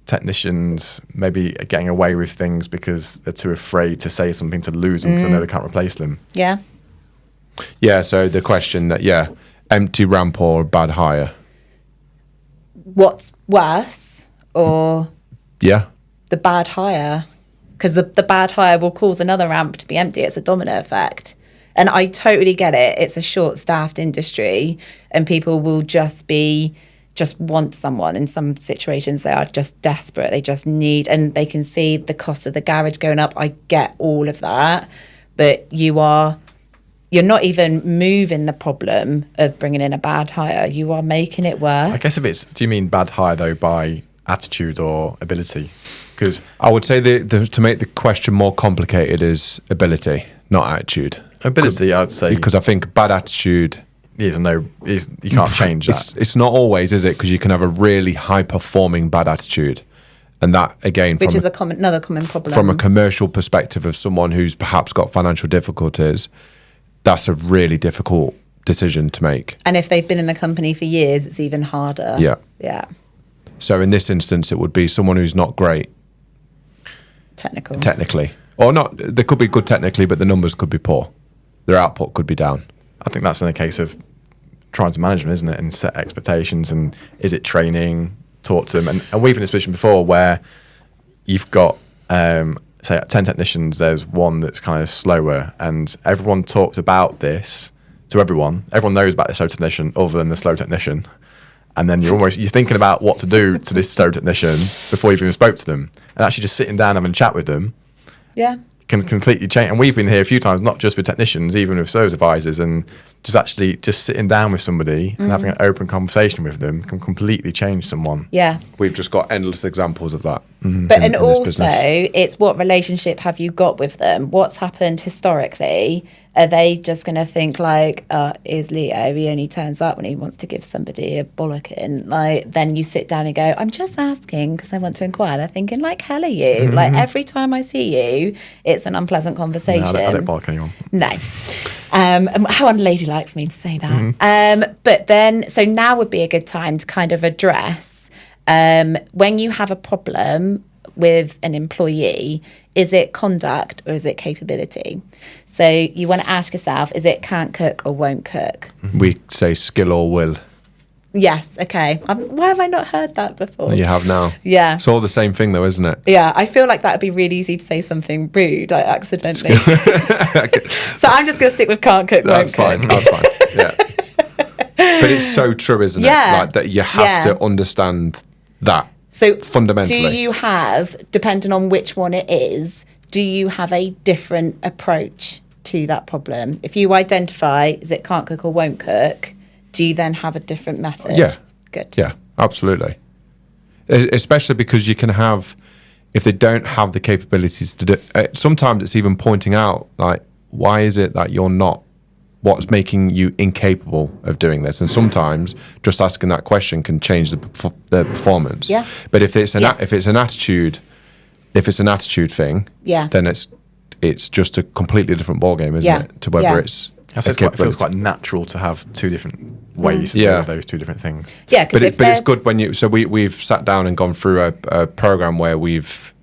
B: technicians maybe are getting away with things because they're too afraid to say something to lose them because they know they can't replace them.
C: Yeah.
A: Yeah, so the question that, empty ramp or bad hire?
C: What's worse, or
A: Yeah.
C: the bad hire? Because the bad hire will cause another ramp to be empty. It's a domino effect. And I totally get it. It's a short-staffed industry, and people will just want someone. In some situations, they are just desperate. They just need, and they can see the cost of the garage going up. I get all of that, but you're not even moving the problem of bringing in a bad hire. You are making it worse.
B: I guess do you mean bad hire though by attitude or ability? Because
A: I would say to make the question more complicated is ability, not attitude.
B: ability, I'd say,
A: Because I think bad attitude,
B: you can't change that.
A: it's not always, is it? Because you can have a really high-performing bad attitude. And that, again,
C: which is another common problem.
A: from a commercial perspective of someone who's perhaps got financial difficulties, that's a really difficult decision to make.
C: And if they've been in the company for years, it's even harder.
A: Yeah.
C: Yeah.
A: So in this instance, it would be someone who's not great technically. Or not, they could be good technically, but the numbers could be poor. Their output could be down.
B: I think that's in a case of trying to manage them, isn't it? And set expectations, and is it training, talk to them. And we've been in a position before where you've got, say, 10 technicians, there's one that's kind of slower, and everyone talks about this to everyone. Everyone knows about the slow technician other than the slow technician. And then you're thinking about what to do to this slow technician before you've even spoke to them. And actually just sitting down having a chat with them
C: Yeah.
B: can completely change. And we've been here a few times, not just with technicians, even with service advisors, and just sitting down with somebody and having an open conversation with them can completely change someone.
C: Yeah.
A: We've just got endless examples of that.
C: But
A: in this
C: also,
A: business.
C: it's what relationship have you got with them? What's happened historically? Are they just going to think like, is Leo, he only turns up when he wants to give somebody a bollocking? Like, then you sit down and go, I'm just asking because I want to inquire. They're thinking, like, hell are you? Like, every time I see you, it's an unpleasant conversation.
B: No, I don't bollock anyone.
C: No. How unladylike for me to say that. But then, so now would be a good time to kind of address when you have a problem with an employee, is it conduct or is it capability? So you want to ask yourself, is it can't cook or won't cook?
A: We say skill or will.
C: Yes, okay. Why have I not heard that before?
A: You have now.
C: Yeah.
A: It's all the same thing though, isn't it?
C: Yeah, I feel like that would be really easy to say something rude, like accidentally. So I'm just going to stick with can't cook, won't
A: That's fine.
C: cook.
A: That's fine. Yeah. But it's so true, isn't
C: Yeah.
A: it? Like that you have to understand that.
C: So
A: Fundamentally.
C: do you have, depending on which one it is, do you have a different approach to that problem? If you identify, is it can't cook or won't cook, do you then have a different method?
A: Yeah.
C: Good.
A: Yeah, absolutely. Especially because you can have, if they don't have the capabilities to do, sometimes it's even pointing out, like, why is it that you're not? What's making you incapable of doing this? And sometimes just asking that question can change the performance.
C: Yeah.
A: But if it's an
C: Yes.
A: if it's an attitude thing,
C: Yeah.
A: then it's just a completely different ballgame, isn't
C: Yeah.
A: it? To whether
C: Yeah.
A: it's
B: I say it feels quite natural to have two different ways to
A: Yeah.
B: do those two different things.
C: Yeah, because
A: but it's good when you. So we've sat down and gone through a program where we've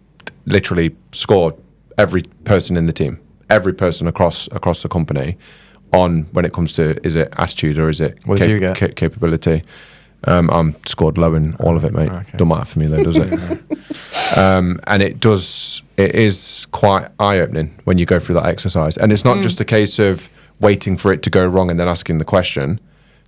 A: literally scored every person in the team, every person across the company, on when it comes to is it attitude or is it
B: What did you get?
A: Capability. I'm scored low in all of it, mate.
B: Okay.
A: Don't matter for me though, does it? And it is quite eye-opening when you go through that exercise. And it's not just a case of waiting for it to go wrong and then asking the question.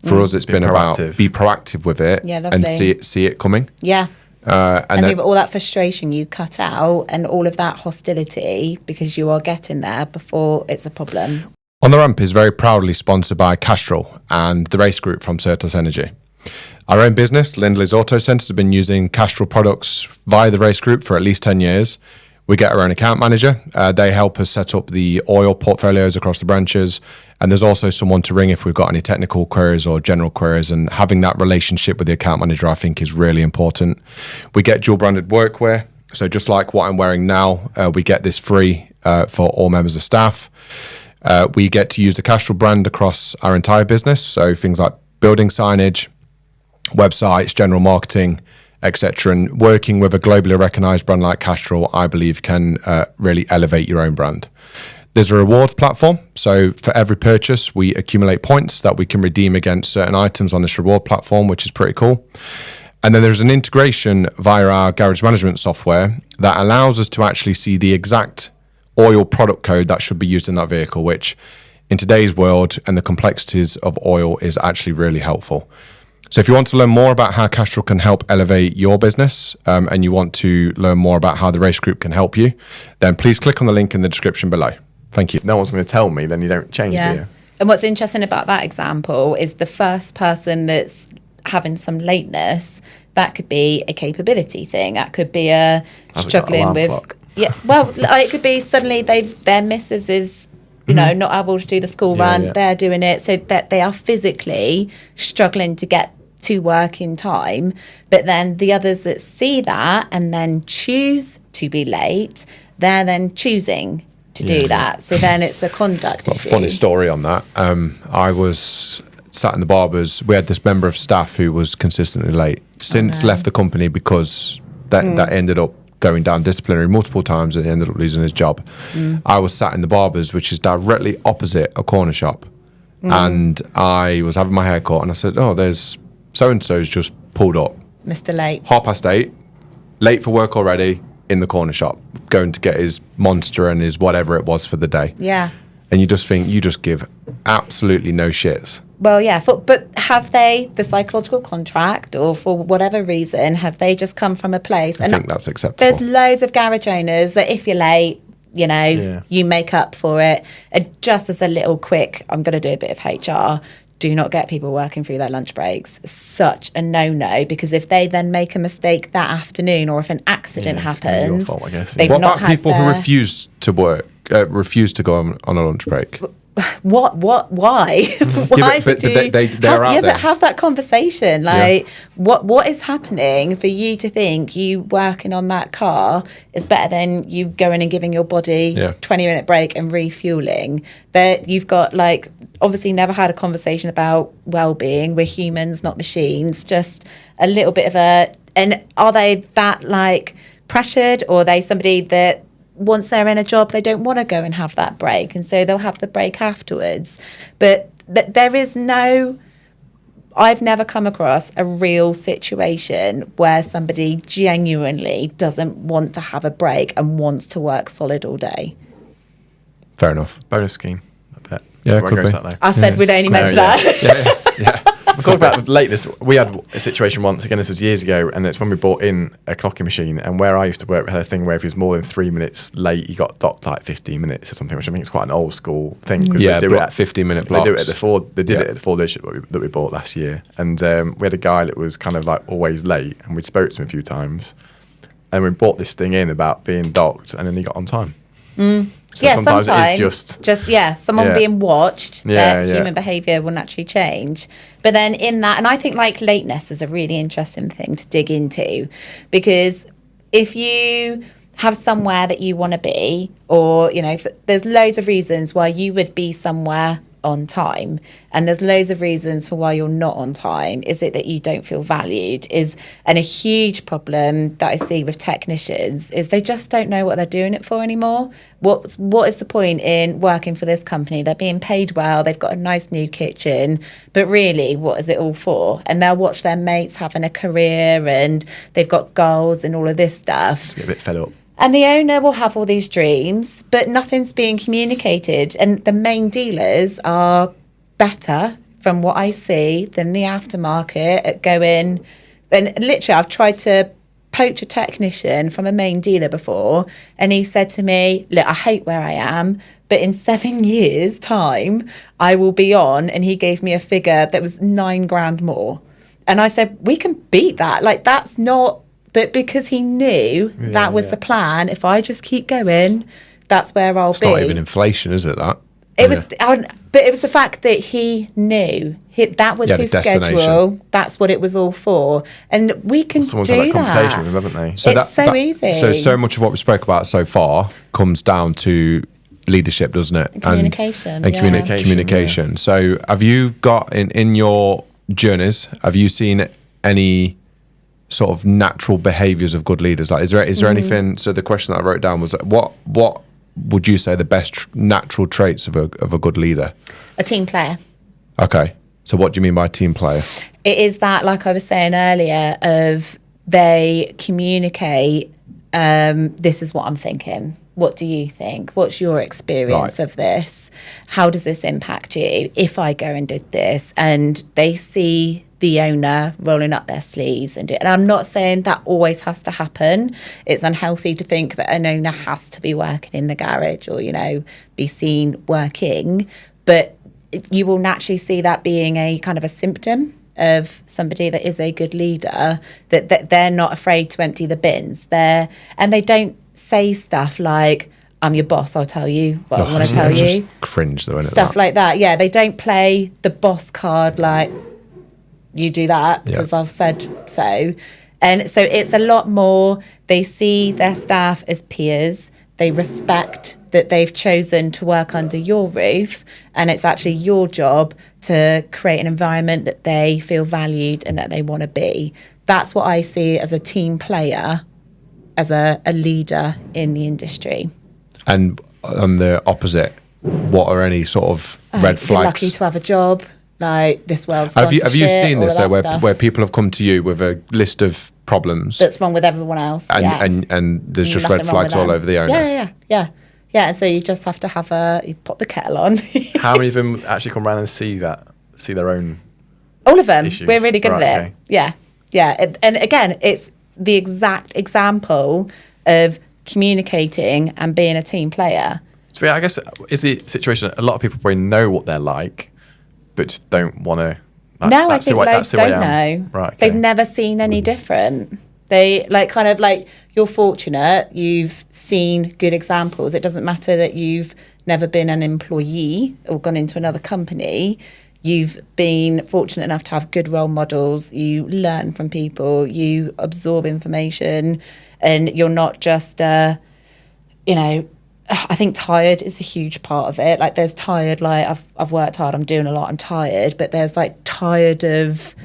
A: For us, it's been about
B: proactive.
A: be proactive with it
C: Yeah,
A: and
C: lovely.
A: see it coming.
C: Yeah.
A: And
C: And
A: then,
C: think of all that frustration you cut out and all of that hostility because you are getting there before it's a problem.
A: On the Ramp is very proudly sponsored by Castrol and the race group from Certus Energy. Our own business, Lindley's Auto Centres, has been using Castrol products via the race group for at least 10 years. We get our own account manager. They help us set up the oil portfolios across the branches. And there's also someone to ring if we've got any technical queries or general queries. And having that relationship with the account manager, I think, is really important. We get dual branded workwear. So just like what I'm wearing now, we get this free for all members of staff. We get to use the Castrol brand across our entire business. So things like building signage, websites, general marketing, etc. And working with a globally recognized brand like Castrol, I believe, can really elevate your own brand. There's a rewards platform. So for every purchase, we accumulate points that we can redeem against certain items on this reward platform, which is pretty cool. And then there's an integration via our garage management software that allows us to actually see the exact oil product code that should be used in that vehicle, which in today's world and the complexities of oil is actually really helpful. So if you want to learn more about how Castrol can help elevate your business and you want to learn more about how the race group can help you, then please click on the link in the description below. Thank you.
B: If no one's going to tell me, then you don't change, do you?
C: And what's interesting about that example is the first person that's having some lateness, that could be a capability thing. That could be a struggling with...
B: Clock?
C: Yeah, well, it could be suddenly their missus is... not able to do the school run.
B: Yeah.
C: They're doing it so that they are physically struggling to get to work in time. But then the others that see that and then choose to be late, they're then choosing to do that. So then it's a conduct issue.
A: Funny story on that. I was sat in the barbers. We had this member of staff who was consistently late. Since left the company because that ended up going down disciplinary multiple times and he ended up losing his job. I was sat in the barbers, which is directly opposite a corner shop. And I was having my hair cut and I said, oh, there's so-and-so's just pulled up.
C: Mr. Late.
A: 8:30, late for work already, in the corner shop, going to get his Monster and his whatever it was for the day.
C: Yeah.
A: And you just think, you just give absolutely no shits.
C: Well, yeah, but have they, the psychological contract or for whatever reason, have they just come from a place?
A: I think that's acceptable.
C: There's loads of garage owners that if you're late, you make up for it. And just as a little quick, I'm going to do a bit of HR, do not get people working through their lunch breaks. Such a no-no, because if they then make a mistake that afternoon or if an accident happens,
B: it's your fault, I guess.
C: they've
A: What
C: not
A: about
C: had
A: people who refuse to work, refuse to go on a lunch break?
C: What? Why? Why
A: but
C: would you?
A: they're out there.
C: But have that conversation. Like, what is happening for you to think you working on that car is better than you going and giving your body 20-minute break and refueling? That you've got obviously never had a conversation about well-being. We're humans, not machines. Just a little bit of and are they that pressured, or are they somebody that once they're in a job, they don't want to go and have that break, and so they'll have the break afterwards. But there is I've never come across a real situation where somebody genuinely doesn't want to have a break and wants to work solid all day.
A: Fair enough.
B: Bonus scheme, I bet.
A: Yeah,
B: Won't
A: could
B: go
A: be.
B: into that, though.
C: I said we'd only mention that.
A: Yeah.
B: Talk about lateness. We had a situation once, again, this was years ago, and it's when we bought in a clocking machine. And where I used to work, we had a thing where if he was more than 3 minutes late, you got docked 15 minutes or something, which I think is quite an old school thing.
A: Yeah,
B: they do it
A: 15-minute
B: They
A: blocks.
B: do it at the Ford. They did it at the Ford dealership that we bought last year, and we had a guy that was kind of always late, and we spoke to him a few times, and we bought this thing in about being docked, and then he got on time. So sometimes it is just
C: someone being watched,
B: Yeah,
C: that human behaviour will naturally change. But then in that, and I think lateness is a really interesting thing to dig into, because if you have somewhere that you want to be, or there's loads of reasons why you would be somewhere on time, and there's loads of reasons for why you're not on time. Is it that you don't feel valued? And a huge problem that I see with technicians is they just don't know what they're doing it for anymore. What is the point in working for this company? They're being paid well, they've got a nice new kitchen, but really, what is it all for? And they'll watch their mates having a career and they've got goals and all of this stuff.
B: Just get a bit fed up.
C: And the owner will have all these dreams, but nothing's being communicated. And the main dealers are better from what I see than the aftermarket at going. And literally, I've tried to poach a technician from a main dealer before, and he said to me, look, I hate where I am, but in 7 years' time, I will be on. And he gave me a figure that was £9,000 more. And I said, we can beat that. Like, that's not, but because he knew that was the plan, if I just keep going, that's where I'll be.
A: It's not even inflation, is it, that?
C: It was, but it was the fact that he knew that was his schedule. That's what it was all for, and we can
B: Someone's
C: do
B: had that conversation
C: that.
B: with him, haven't they?
A: So
C: It's so easy.
A: So much of what we spoke about so far comes down to leadership, doesn't it?
C: Communication,
A: and
C: yeah.
A: communication. So, have you got in your journeys? Have you seen any sort of natural behaviours of good leaders? Like, is there anything? So, the question that I wrote down was, what would you say the best natural traits of a good leader?
C: A team player.
A: Okay. So what do you mean by team player?
C: It is that, like I was saying earlier, of they communicate, this is what I'm thinking. What do you think? What's your experience of this? How does this impact you if I go and did this? And they see the owner rolling up their sleeves and do it. And I'm not saying that always has to happen. It's unhealthy to think that an owner has to be working in the garage or, be seen working. But you will naturally see that being a kind of a symptom of somebody that is a good leader, that they're not afraid to empty the bins. And they don't say stuff like, I'm your boss, I'll tell you what I want to tell you.
A: Just cringe though, isn't it?
C: Stuff like that. Yeah, they don't play the boss card like, you do that because I've said so. And so it's a lot more, they see their staff as peers. They respect that they've chosen to work under your roof, and it's actually your job to create an environment that they feel valued and that they want to be. That's what I see as a team player, as a leader in the industry. And
A: on the opposite, what are any sort of red flags?
C: You're lucky to have a job. Like, this world's gone
A: Have you seen this though,
C: stuff.
A: where people have come to you with a list of problems
C: that's wrong with everyone else,
A: and there's just
C: Nothing
A: red flags all over the owner?
C: Yeah. And so you just have to you put the kettle on.
B: How many of them actually come around and see their own?
C: All of them.
B: Issues?
C: We're really good at it.
B: Okay.
C: Yeah. And again, it's the exact example of communicating and being a team player.
B: So I guess is the situation a lot of people probably know what they're like, but just don't want to.
C: No, I think loads don't know.
B: Right, okay.
C: They've never seen any different. They you're fortunate. You've seen good examples. It doesn't matter that you've never been an employee or gone into another company. You've been fortunate enough to have good role models. You learn from people. You absorb information, and you're not just I think tired is a huge part of it. Like, there's tired, like I've worked hard, I'm doing a lot, I'm tired. But there's like tired of,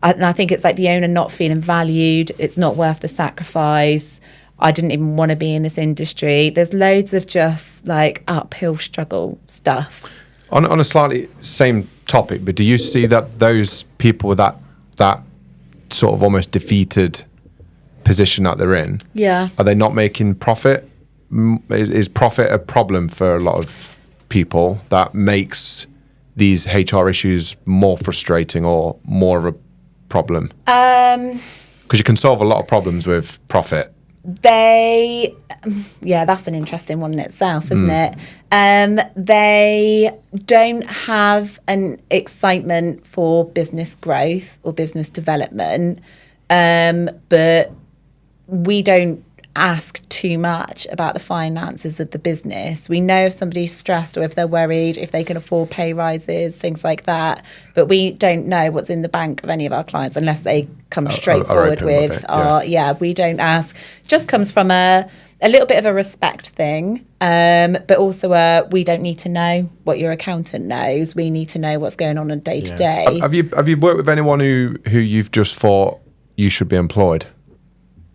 C: and I think it's like the owner not feeling valued. It's not worth the sacrifice. I didn't even want to be in this industry. There's loads of just like uphill struggle stuff.
A: On a slightly same topic, but do you see that those people with that sort of almost defeated position that they're in, are they not making profit? Is profit a problem for a lot of people that makes these HR issues more frustrating or more of a problem? Because you can solve a lot of problems with profit.
C: That's an interesting one in itself, isn't it? They don't have an excitement for business growth or business development, but we don't ask too much about the finances of the business. We know if somebody's stressed or if they're worried, if they can afford pay rises, things like that. But we don't know what's in the bank of any of our clients unless they come straight forward with we don't ask. Just comes from a little bit of a respect thing, but also we don't need to know what your accountant knows. We need to know what's going on day to day.
A: Have you worked with anyone who you've just thought you should be employed?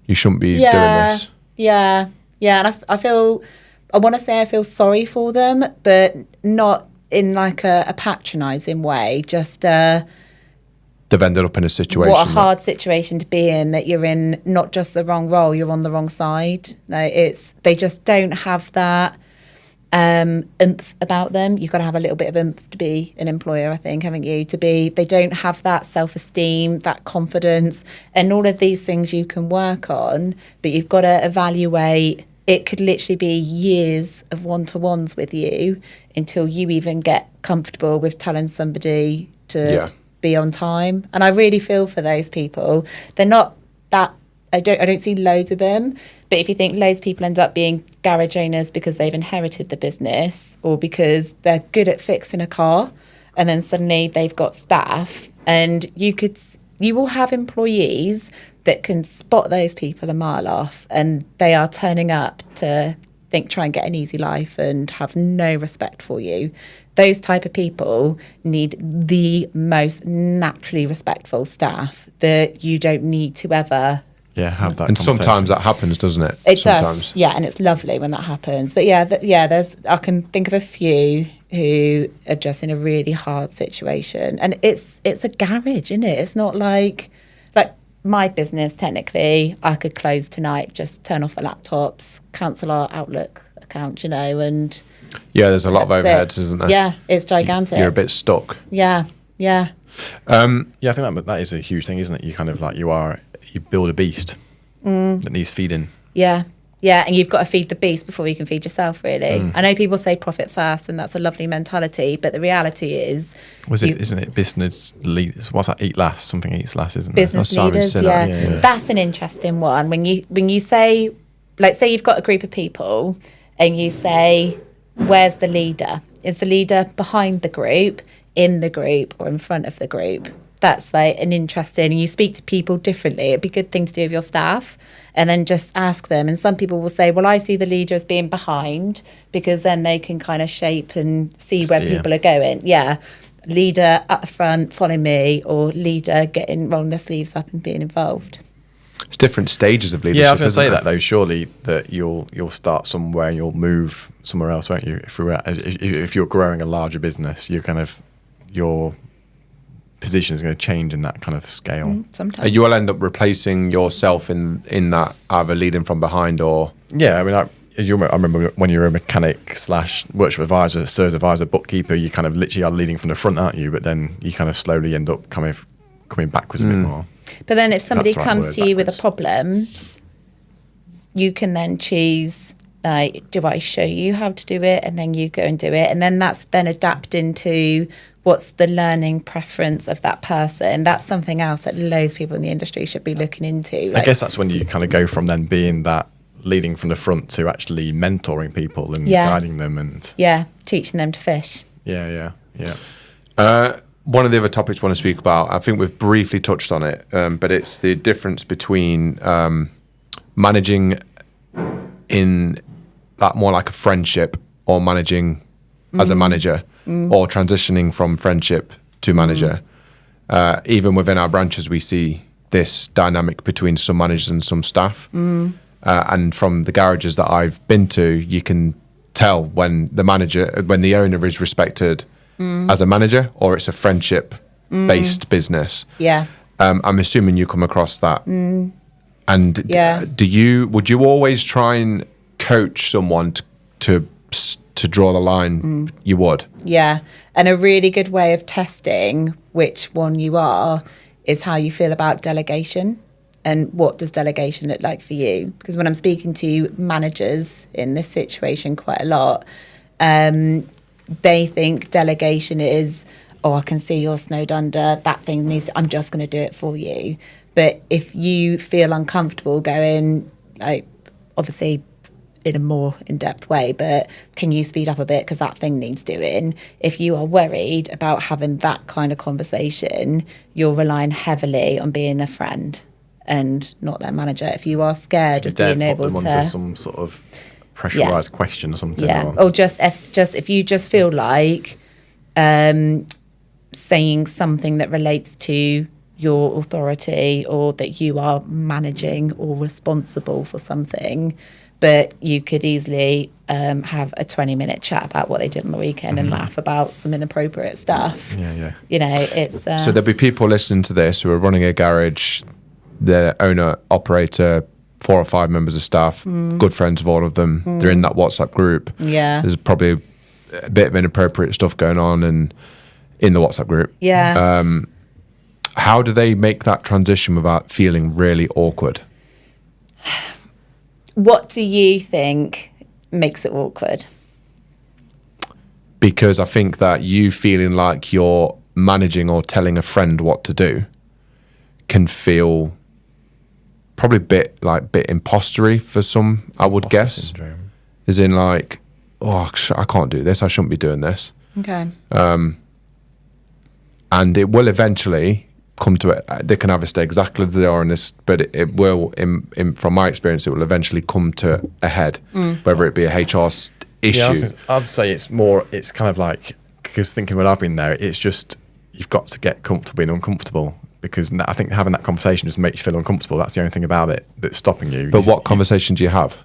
A: You shouldn't be doing this.
C: Yeah. And I want to say I feel sorry for them, but not in like a patronising way. Just
A: they've ended up in a situation.
C: What a hard situation to be in, that you're in not just the wrong role, you're on the wrong side. They just don't have that. oomph about them. You've got to have a little bit of oomph to be an employer, I think, haven't you? They don't have that self-esteem, that confidence, and all of these things you can work on, but you've got to evaluate. It could literally be years of one-to-ones with you until you even get comfortable with telling somebody to be on time. And I really feel for those people. They're not that, I don't see loads of them, but if you think loads of people end up being garage owners because they've inherited the business or because they're good at fixing a car, and then suddenly they've got staff, and you will have employees that can spot those people a mile off, and they are turning up to try and get an easy life and have no respect for you. Those type of people need the most naturally respectful staff that you don't need to ever
B: have that.
A: And sometimes that happens, doesn't it?
C: It
A: sometimes.
C: does, and it's lovely when that happens. But I can think of a few who are just in a really hard situation, and it's a garage, isn't it? It's not like my business. Technically, I could close tonight, just turn off the laptops, cancel our Outlook account, and
A: there's a lot of overheads, isn't there?
C: Yeah, it's gigantic.
A: You're a bit stuck.
C: Yeah.
B: I think that is a huge thing, isn't it? You kind of you build a beast that needs feeding.
C: Yeah, and you've got to feed the beast before you can feed yourself, really. I know people say profit first, and that's a lovely mentality, but the reality is...
B: isn't it business leaders? What's that, eat last? Something eats last, isn't it?
C: Business leaders, yeah. That's an interesting one. When you say, say you've got a group of people, and you say, where's the leader? Is the leader behind the group, in the group, or in front of the group? That's an interesting, and you speak to people differently. It'd be a good thing to do with your staff, and then just ask them. And some people will say, well, I see the leader as being behind, because then they can kind of shape and see where people are going. Yeah. Leader at the front, follow me, or leader rolling their sleeves up and being involved.
A: It's different stages of leadership.
B: Yeah, I was going to say that though. Surely that you'll start somewhere and you'll move somewhere else, won't you? If you're growing a larger business, your position is going to change in that kind of scale.
C: Sometimes
A: you will end up replacing yourself in that, either leading from behind or...
B: Yeah, I mean, I remember when you were a mechanic / workshop advisor, service advisor, bookkeeper, you kind of literally are leading from the front, aren't you? But then you kind of slowly end up coming backwards a bit more.
C: But then if somebody comes to you with a problem, you can then choose, do I show you how to do it? And then you go and do it. And then that's then adapting to what's the learning preference of that person. That's something else that loads of people in the industry should be looking into.
B: I guess that's when you kind of go from then being that leading from the front to actually mentoring people and guiding them and
C: teaching them to fish.
B: Yeah.
A: One of the other topics I want to speak about, I think we've briefly touched on it, but it's the difference between managing in that more like a friendship, or managing as a manager, or transitioning from friendship to manager. Even within our branches, we see this dynamic between some managers and some staff. And from the garages that I've been to, you can tell when the owner is respected as a manager, or it's a friendship-based business. Yeah. I'm assuming you come across that. And would you always try and coach someone to draw the line? You would.
C: Yeah. And a really good way of testing which one you are is how you feel about delegation. And what does delegation look like for you? Because when I'm speaking to managers in this situation quite a lot, they think delegation is, I can see you're snowed under, that thing I'm just going to do it for you. But if you feel uncomfortable going, obviously in a more in-depth way, but can you speed up a bit because that thing needs doing? If you are worried about having that kind of conversation, you're relying heavily on being a friend and not their manager. If you are scared of being able to
B: under some sort of pressurized question or something,
C: or if you just feel like saying something that relates to your authority, or that you are managing or responsible for something, but you could easily have a 20-minute chat about what they did on the weekend and laugh about some inappropriate stuff. It's
A: so there'll be people listening to this who are running a garage, the owner operator 4 or 5 members of staff, good friends of all of them. They're in that WhatsApp group.
C: Yeah.
A: There's probably a bit of inappropriate stuff going on in the WhatsApp group.
C: Yeah.
A: How do they make that transition without feeling really awkward?
C: What do you think makes it awkward?
A: Because I think that you feeling like you're managing or telling a friend what to do can feel probably bit impostery for some, I would guess.
B: Syndrome.
A: As in like, oh, I can't do this. I shouldn't be doing this.
C: Okay.
A: And it will eventually come to it. They can either stay exactly as they are in this, but it will, from my experience, it will eventually come to a head, whether it be a HR issue.
B: Yeah, I'd say it's kind of like, because thinking when I've been there, it's just, you've got to get comfortable being uncomfortable, because I think having that conversation just makes you feel uncomfortable. That's the only thing about it that's stopping you.
A: But what conversation do you have?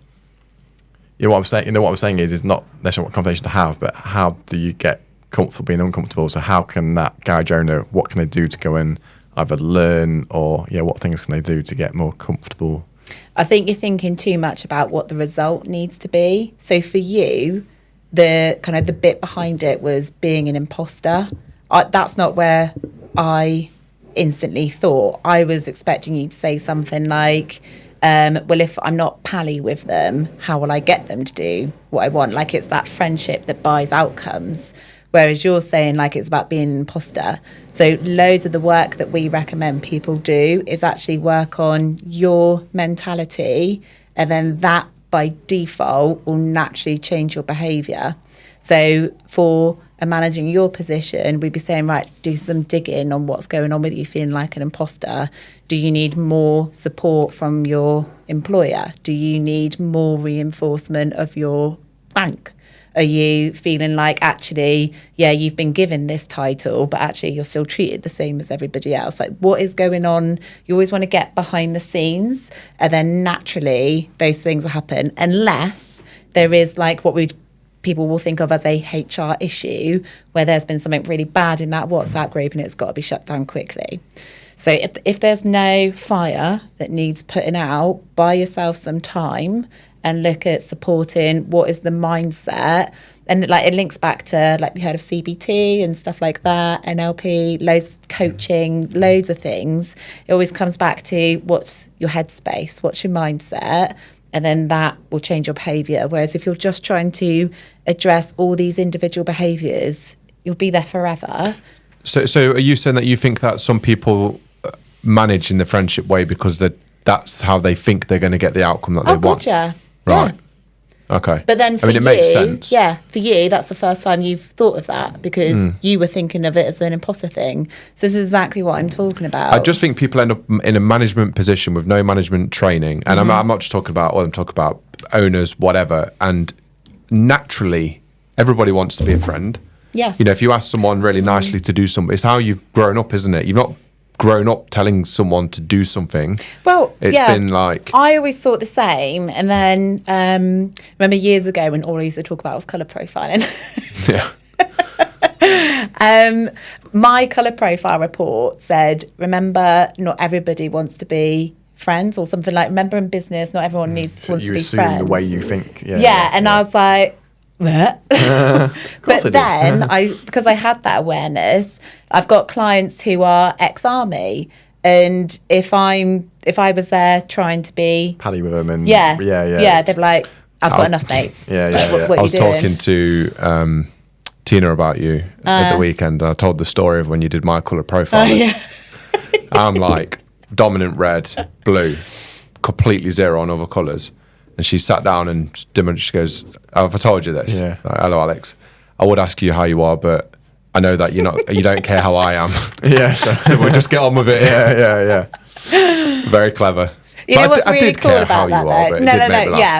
B: You know what I'm saying is not necessarily what conversation to have, but how do you get comfortable being uncomfortable? So how can that garage owner, what can they do to go and either learn, or what things can they do to get more comfortable?
C: I think you're thinking too much about what the result needs to be. So for you, the kind of the bit behind it was being an imposter. That's not where I instantly thought. I was expecting you to say something like, well, if I'm not pally with them, how will I get them to do what I want? Like, it's that friendship that buys outcomes. Whereas you're saying like it's about being an imposter. So loads of the work that we recommend people do is actually work on your mentality, and then that by default will naturally change your behaviour. So for managing your position, we'd be saying, right, do some digging on what's going on with you feeling like an imposter. Do you need more support from your employer? Do you need more reinforcement of your bank? Are you feeling like, actually, you've been given this title, but actually you're still treated the same as everybody else? Like, what is going on? You always want to get behind the scenes, and then naturally those things will happen, unless there is like what people will think of as a HR issue, where there's been something really bad in that WhatsApp group and it's got to be shut down quickly. So if there's no fire that needs putting out, buy yourself some time and look at supporting what is the mindset. And like it links back to, like, you heard of CBT and stuff like that, NLP, loads of coaching, loads of things. It always comes back to what's your headspace, what's your mindset, and then that will change your behaviour. Whereas if you're just trying to address all these individual behaviours, you'll be there forever.
A: So are you saying that you think that some people manage in the friendship way because that's how they think they're going to get the outcome that they want?
C: Gotcha.
A: Right.
C: Yeah.
A: Okay.
C: But then for
A: it makes sense.
C: Yeah, for you, that's the first time you've thought of that, because you were thinking of it as an imposter thing. So this is exactly what I'm talking about.
A: I just think people end up in a management position with no management training. And I'm not just talking about, I'm talking about owners, whatever. And naturally, everybody wants to be a friend.
C: Yeah.
A: You know, if you ask someone really nicely to do something, it's how you've grown up, isn't it? You've not grown up telling someone to do something.
C: Well,
A: it's been like,
C: I always thought the same, and then remember years ago when all I used to talk about was colour profiling.
A: yeah.
C: My colour profile report said, remember, not everybody wants to be friends, or something like, remember in business, not everyone wants to be friends.
B: You assume the way you think.
C: And I was like, but then because I had that awareness, I've got clients who are ex-army, and if I was there trying to be
B: paddy with them, and
C: they'd be like, I've got enough mates.
B: What
A: I was talking to Tina about you at the weekend. I told the story of when you did my colour profile. I'm like dominant red, blue, completely zero on other colours. And she sat down and she goes, have I told you this?
B: Yeah.
A: Like, hello, Alex. I would ask you how you are, but I know that you don't care how I am.
B: Yeah.
A: So we'll just get on with it.
B: Yeah.
A: Very clever.
C: You know what's really cool about that, though?
A: No.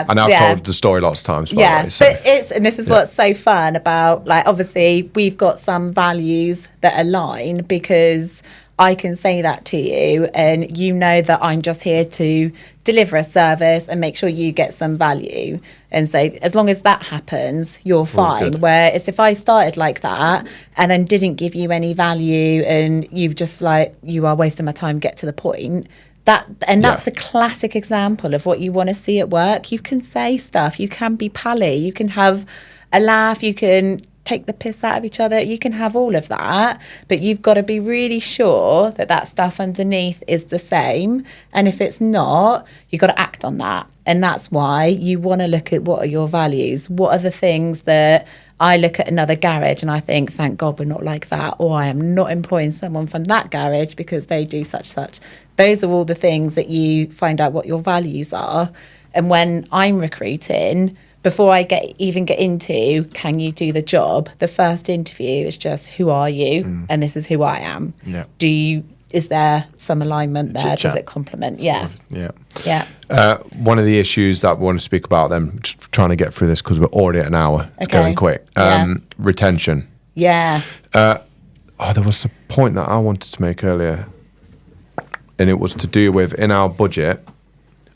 A: And I've told the story lots of times. By the way, so.
C: But this is what's so fun about, like, obviously we've got some values that align, because I can say that to you and you know that I'm just here to deliver a service and make sure you get some value. And so as long as that happens, you're fine. Whereas if I started like that and then didn't give you any value and you just like, you are wasting my time, get to the point, That's a classic example of what you want to see at work. You can say stuff, you can be pally, you can have a laugh, you can take the piss out of each other, you can have all of that, but you've got to be really sure that that stuff underneath is the same. And if it's not, you've got to act on that. And that's why you want to look at what are your values, what are the things that I look at another garage and I think, thank God we're not like that, or I am not employing someone from that garage because they do such. Those are all the things that you find out what your values are. And when I'm recruiting, before I even get into, can you do the job? The first interview is just, who are you? And this is who I am.
B: Yeah.
C: Is there some alignment there?
B: Chit-chat.
C: Does it complement? Yeah.
B: Yeah.
A: One of the issues that we want to speak about, then, just trying to get through this because we're already at an hour. It's going quick. Retention.
C: Yeah.
A: There was a point that I wanted to make earlier, and it was to do with, in our budget,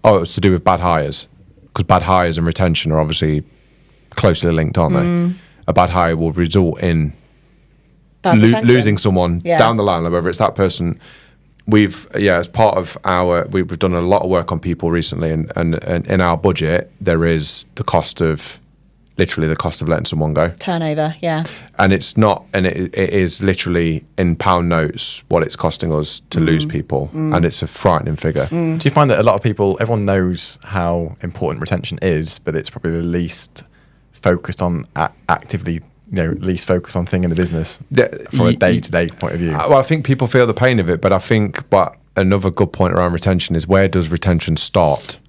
A: it was to do with bad hires, because bad hires and retention are obviously closely linked, aren't they? A bad hire will result in losing someone down the line, like whether it's that person. As part of we've done a lot of work on people recently, and in our budget there is the cost of letting someone go.
C: Turnover, yeah.
A: And it's not, and it is literally in pound notes what it's costing us to lose people, and it's a frightening figure.
B: Do you find that a lot of people, everyone knows how important retention is, but it's probably the least focused on actively, least focused on thing in the business from a day-to-day point of view?
A: Well, I think people feel the pain of it, but another good point around retention is, where does retention start?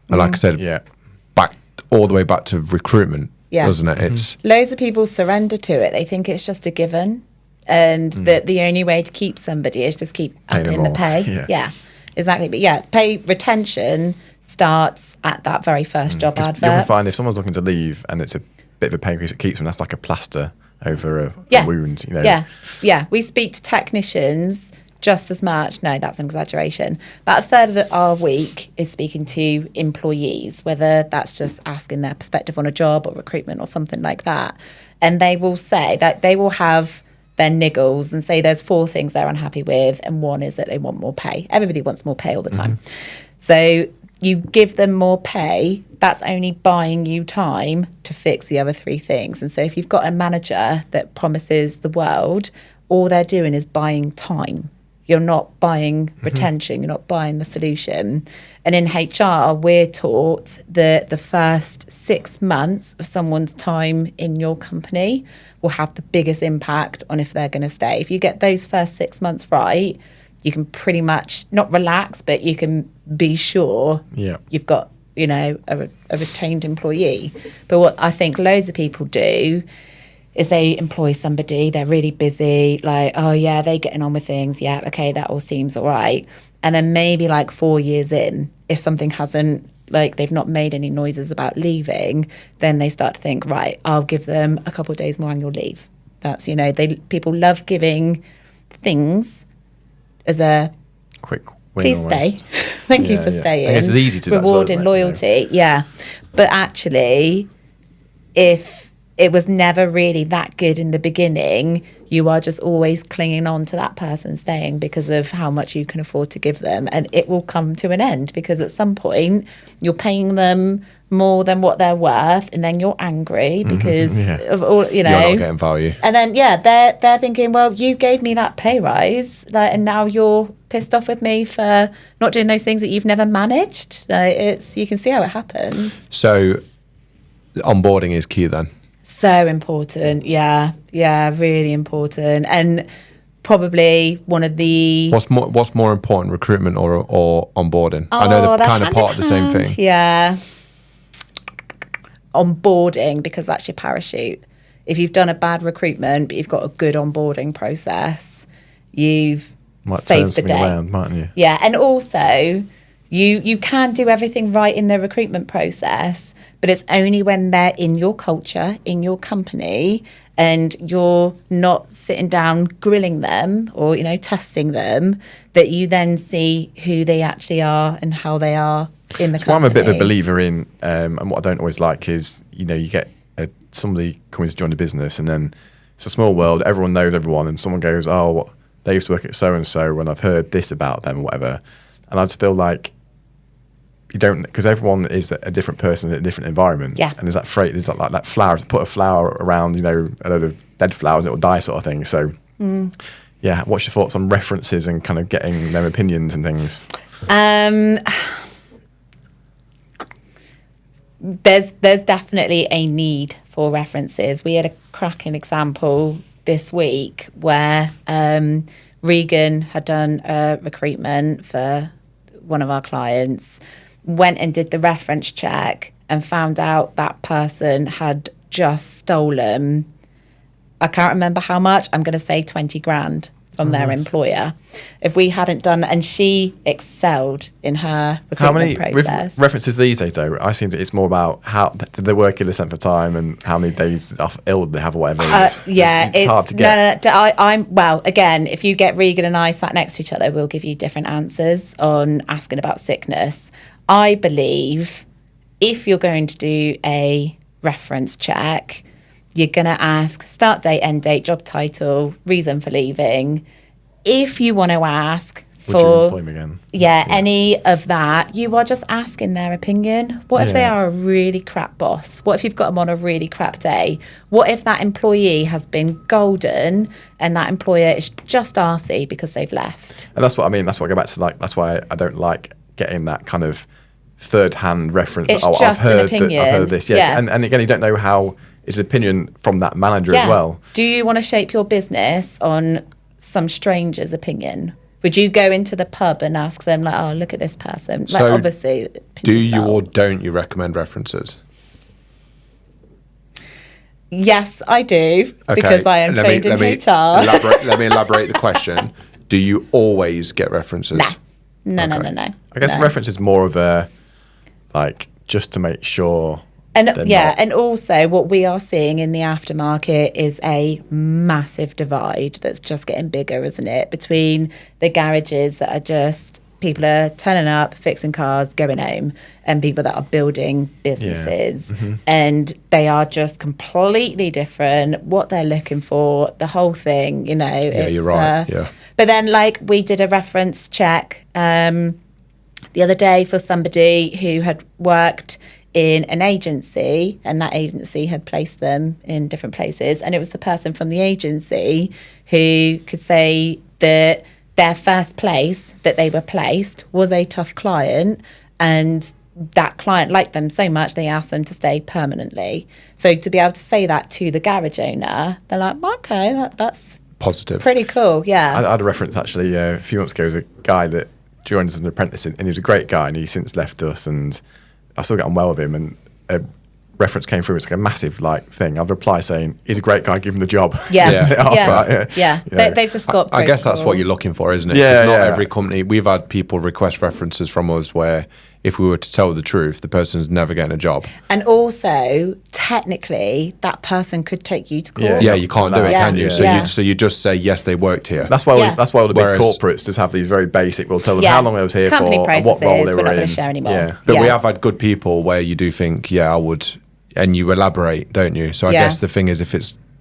A: And like I said, back all the way back to recruitment, doesn't it? It's
C: loads of people surrender to it. They think it's just a given, and that the only way to keep somebody is just keep upping the pay. Yeah, exactly. But pay retention starts at that very first job advert.
B: You often find if someone's looking to leave and it's a bit of a pay increase that keeps them, that's like a plaster over a wound.
C: We speak to technicians just as much. No, that's an exaggeration. About a third of our week is speaking to employees, whether that's just asking their perspective on a job or recruitment or something like that. And they will say that they will have their niggles and say there's 4 things they're unhappy with, and one is that they want more pay. Everybody wants more pay all the time. So you give them more pay, that's only buying you time to fix the other 3 things. And so if you've got a manager that promises the world, all they're doing is buying time. You're not buying retention, you're not buying the solution. And in HR, we're taught that the first 6 months of someone's time in your company will have the biggest impact on if they're going to stay. If you get those first 6 months right, you can pretty much not relax, but you can be sure you've got, a retained employee. But what I think loads of people do is they employ somebody, they're really busy, like, oh yeah, they're getting on with things, yeah, okay, that all seems all right. And then maybe like 4 years in, if something hasn't, like they've not made any noises about leaving, then they start to think, right, I'll give them a couple of days more annual leave. That's, people love giving things as a
B: quick win.
C: Please stay. Thank you for staying.
B: I guess it's easy to do
C: rewarding loyalty. But actually, if it was never really that good in the beginning, you are just always clinging on to that person staying because of how much you can afford to give them, and it will come to an end because at some point you're paying them more than what they're worth, and then you're angry because of all you're
A: not getting value.
C: And then they're thinking, well, you gave me that pay rise, and now you're pissed off with me for not doing those things that you've never managed. You can see how it happens.
A: So onboarding is key then.
C: So important, really important, and probably one of the
A: what's more important, recruitment or onboarding? I know they're kind of part of the same thing.
C: Yeah, onboarding, because that's your parachute. If you've done a bad recruitment but you've got a good onboarding process, you've saved the day.
B: Around, mightn't you?
C: Yeah, and also you can do everything right in the recruitment process, but it's only when they're in your culture, in your company, and you're not sitting down grilling them or, testing them, that you then see who they actually are and how they are in the company.
B: Well, I'm a bit of a believer in, and what I don't always like is, you get somebody coming to join the business, and then it's a small world, everyone knows everyone, and someone goes, oh, they used to work at so-and-so, and I've heard this about them or whatever. And I just feel like you don't, because everyone is a different person in a different environment.
C: Yeah.
B: And there's like that flower, to put a flower around, you know, a load of dead flowers, it will die sort of thing. So, yeah, what's your thoughts on references and kind of getting their opinions and things?
C: There's definitely a need for references. We had a cracking example this week where Regan had done a recruitment for one of our clients, went and did the reference check and found out that person had just stolen, I can't remember how much, I'm going to say 20 grand from their employer. If we hadn't done, and she excelled in her recruitment process.
B: With references these days, though, I seem it's more about how did they work in the length of time and how many days off ill they have or whatever. It's hard to get.
C: I'm well. Again, if you get Regan and I sat next to each other, we'll give you different answers on asking about sickness. I believe if you're going to do a reference check, you're going to ask start date, end date, job title, reason for leaving. If you want to ask
B: Would you employ me again?
C: Any of that, you are just asking their opinion. What if they are a really crap boss? What if you've got them on a really crap day? What if that employee has been golden and that employer is just arsey because they've left?
B: And that's what I mean. That's what I go back to. Like, that's why I don't like getting that kind of third-hand reference.
C: It's just an opinion.
B: I've heard this. Yeah. And again, you don't know how it's an opinion from that manager as well.
C: Do you want to shape your business on some stranger's opinion? Would you go into the pub and ask them, like, oh, look at this person? Like,
A: So
C: obviously,
A: do you or don't you recommend references?
C: Yes, I do, because I am trained in HR.
A: Let me elaborate the question. Do you always get references?
C: No.
B: I guess reference is more of a, like, just to make sure.
C: And also what we are seeing in the aftermarket is a massive divide that's just getting bigger, isn't it? Between the garages that are just, people are turning up, fixing cars, going home, and people that are building businesses. And they are just completely different, what they're looking for, the whole thing, you know.
A: Yeah, you're right, yeah.
C: But then, like, we did a reference check the other day for somebody who had worked in an agency, and that agency had placed them in different places, and it was the person from the agency who could say that their first place that they were placed was a tough client, and that client liked them so much they asked them to stay permanently. So to be able to say that to the garage owner, they're like, okay, that's
A: positive,
C: pretty cool. Yeah,
B: I had a reference actually a few months ago. There was a guy that joined us as an apprentice, and he was a great guy, and he's since left us, and I still get on well with him, and a reference came through. It's like a massive thing. I've replied saying, he's a great guy, give him the job.
C: Yeah. They've just got protocol.
A: I guess that's what you're looking for, isn't it?
B: Yeah,
A: not every company. We've had people request references from us where if we were to tell the truth, the person's never getting a job.
C: And also, technically, that person could take you to court.
A: Yeah, you can't do it, can you?
C: Yeah.
A: So you just say, yes, they worked here.
B: That's why all the big corporates just have these very basic, we'll tell them how long I was here
C: company
B: for and what role they
C: we're
B: were
C: not
B: in.
C: going to share anymore.
A: But we have had good people where you do think, I would, and you elaborate, don't you? So I guess the thing is,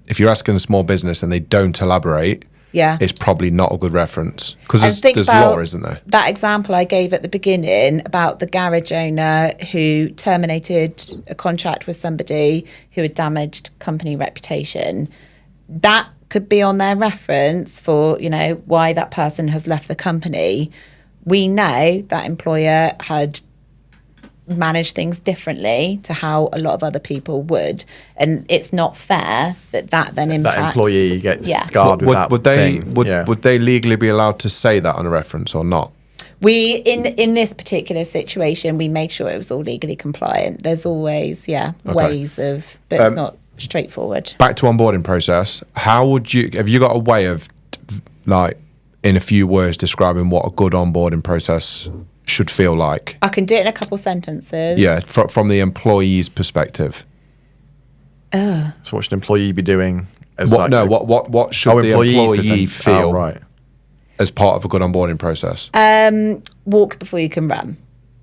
A: if you're asking a small business and they don't elaborate, it's probably not a good reference, because there's law, isn't there?
C: That example I gave at the beginning about the garage owner who terminated a contract with somebody who had damaged company reputation. That could be on their reference for, why that person has left the company. We know that employer had manage things differently to how a lot of other people would, and it's not fair that then impacts
B: that employee gets scarred with that thing.
A: Would they legally be allowed to say that on a reference or not?
C: We in this particular situation, we made sure it was all legally compliant. There's always ways of, but it's not straightforward.
A: Back to onboarding process. Have you got a way of, like, in a few words, describing what a good onboarding process should feel like?
C: I can do it in a couple sentences.
A: Yeah, from the employee's perspective.
B: So what should an employee be doing?
A: What should the employee feel as part of a good onboarding process?
C: Walk before you can run.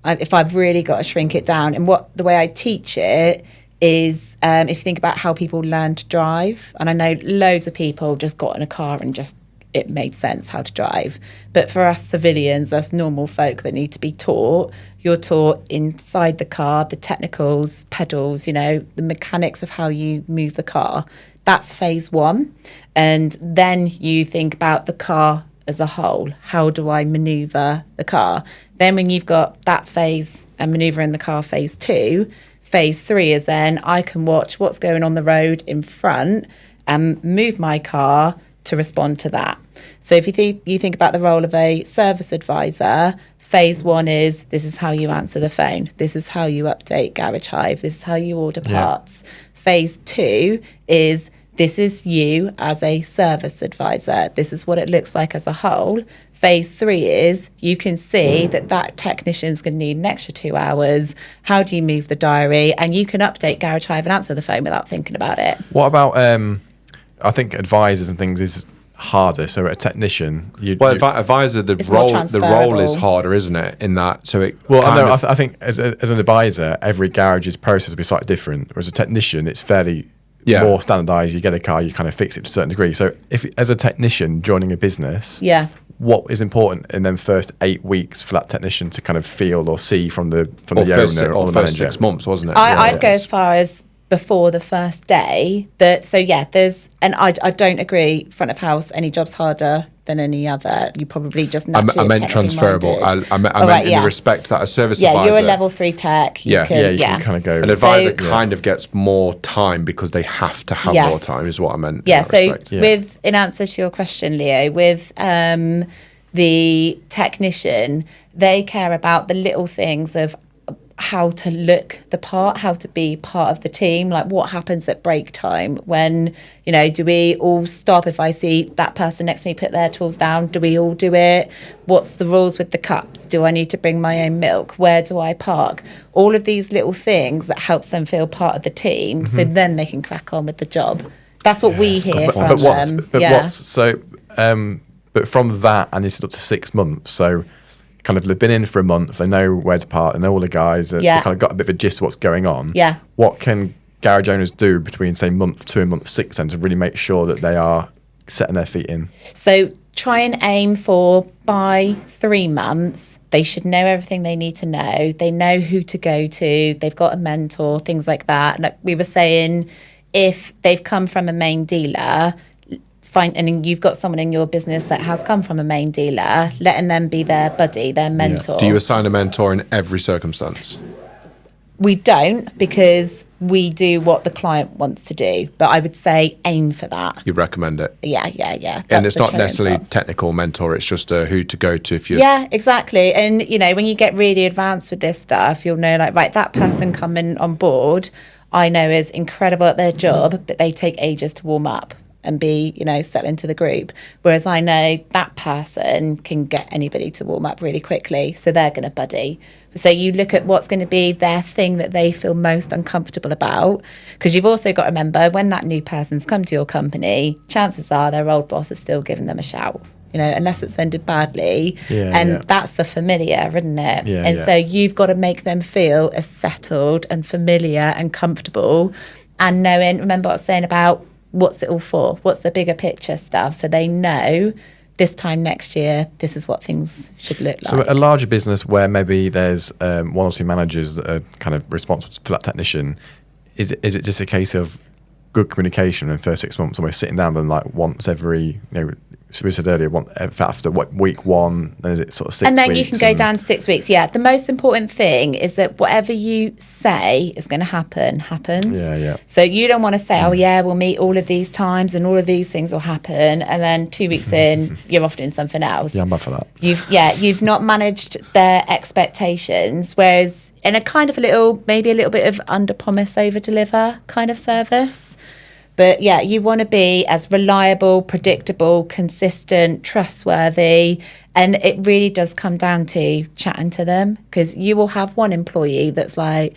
C: If I've really got to shrink it down, and the way I teach it is, if you think about how people learn to drive, and I know loads of people just got in a car and just it made sense how to drive. But for us civilians, us normal folk that need to be taught, you're taught inside the car, the technicals, pedals, the mechanics of how you move the car. That's phase one. And then you think about the car as a whole. How do I maneuver the car? Then when you've got that phase and manoeuvring the car, phase two, phase three is then I can watch what's going on the road in front and move my car to respond to that. So if you think about the role of a service advisor, phase one is this is how you answer the phone. This is how you update Garage Hive. This is how you order parts. Phase two is this is you as a service advisor. This is what it looks like as a whole. Phase three is you can see that technician's going to need an extra 2 hours. How do you move the diary? And you can update Garage Hive and answer the phone without thinking about it.
B: What about, I think advisors and things is harder. So a technician,
A: advisor, the role is harder, isn't it? In that, so it.
B: Well, I think as an advisor, every garage's process will be slightly different. Whereas a technician, it's fairly more standardised. You get a car, you kind of fix it to a certain degree. So if as a technician joining a business, what is important in them first 8 weeks for that technician to kind of feel or see from the owner or the manager?
A: 6 months, wasn't it?
C: I'd go as far as before the first day. There's, and I don't agree. Front of house, any job's harder than any other. You probably just naturally.
A: I meant transferable. I meant in the respect that a service advisor.
C: You're a level 3 tech. You can
B: kind of go.
A: An advisor kind of gets more time because they have to have more time. Is what I meant.
C: Yeah. In answer to your question, Leo, with the technician, they care about the little things of how to look the part, how to be part of the team, like what happens at break time when, do we all stop if I see that person next to me put their tools down? Do we all do it? What's the rules with the cups? Do I need to bring my own milk? Where do I park? All of these little things that helps them feel part of the team so then they can crack on with the job. That's what we hear from them.
B: But from that, and it's up to 6 months, so kind of they've been in for a month, they know where to park, they know all the guys, they kind of got a bit of a gist of what's going on.
C: Yeah.
B: What can garage owners do between, say, month 2 and month 6 then to really make sure that they are setting their feet in?
C: So try and aim for by 3 months, they should know everything they need to know. They know who to go to. They've got a mentor, things like that. Like we were saying, if they've come from a main dealer, and you've got someone in your business that has come from a main dealer, letting them be their buddy, their mentor.
A: Do you assign a mentor in every circumstance?
C: We don't, because we do what the client wants to do. But I would say aim for that.
A: You recommend it?
C: Yeah.
A: And it's not necessarily technical mentor, it's just who to go to if you...
C: Yeah, exactly. And, when you get really advanced with this stuff, you'll know, like, right, that person coming on board, I know is incredible at their job, but they take ages to warm up and be, settle into the group. Whereas I know that person can get anybody to warm up really quickly. So they're going to buddy. So you look at what's going to be their thing that they feel most uncomfortable about. Because you've also got to remember, when that new person's come to your company, chances are their old boss is still giving them a shout, unless it's ended badly. That's the familiar, isn't it? So you've got to make them feel as settled and familiar and comfortable. And knowing, remember what I was saying about what's it all for? What's the bigger picture stuff? So they know this time next year, this is what things should look like.
B: So a larger business where maybe there's 1 or 2 managers that are kind of responsible for that technician, is it just a case of good communication in the first 6 months, almost sitting down with them like once every, so we said earlier, after week 1, then is it sort of 6 weeks?
C: And then you can go down to 6 weeks. Yeah, the most important thing is that whatever you say is going to happen, happens.
B: Yeah.
C: So you don't want to say, we'll meet all of these times and all of these things will happen, and then 2 weeks in, you're off doing something else.
B: Yeah, I'm bad for that.
C: You've not managed their expectations, whereas in a kind of maybe a little bit of under promise, over deliver kind of service. But yeah, you want to be as reliable, predictable, consistent, trustworthy. And it really does come down to chatting to them, because you will have one employee that's like,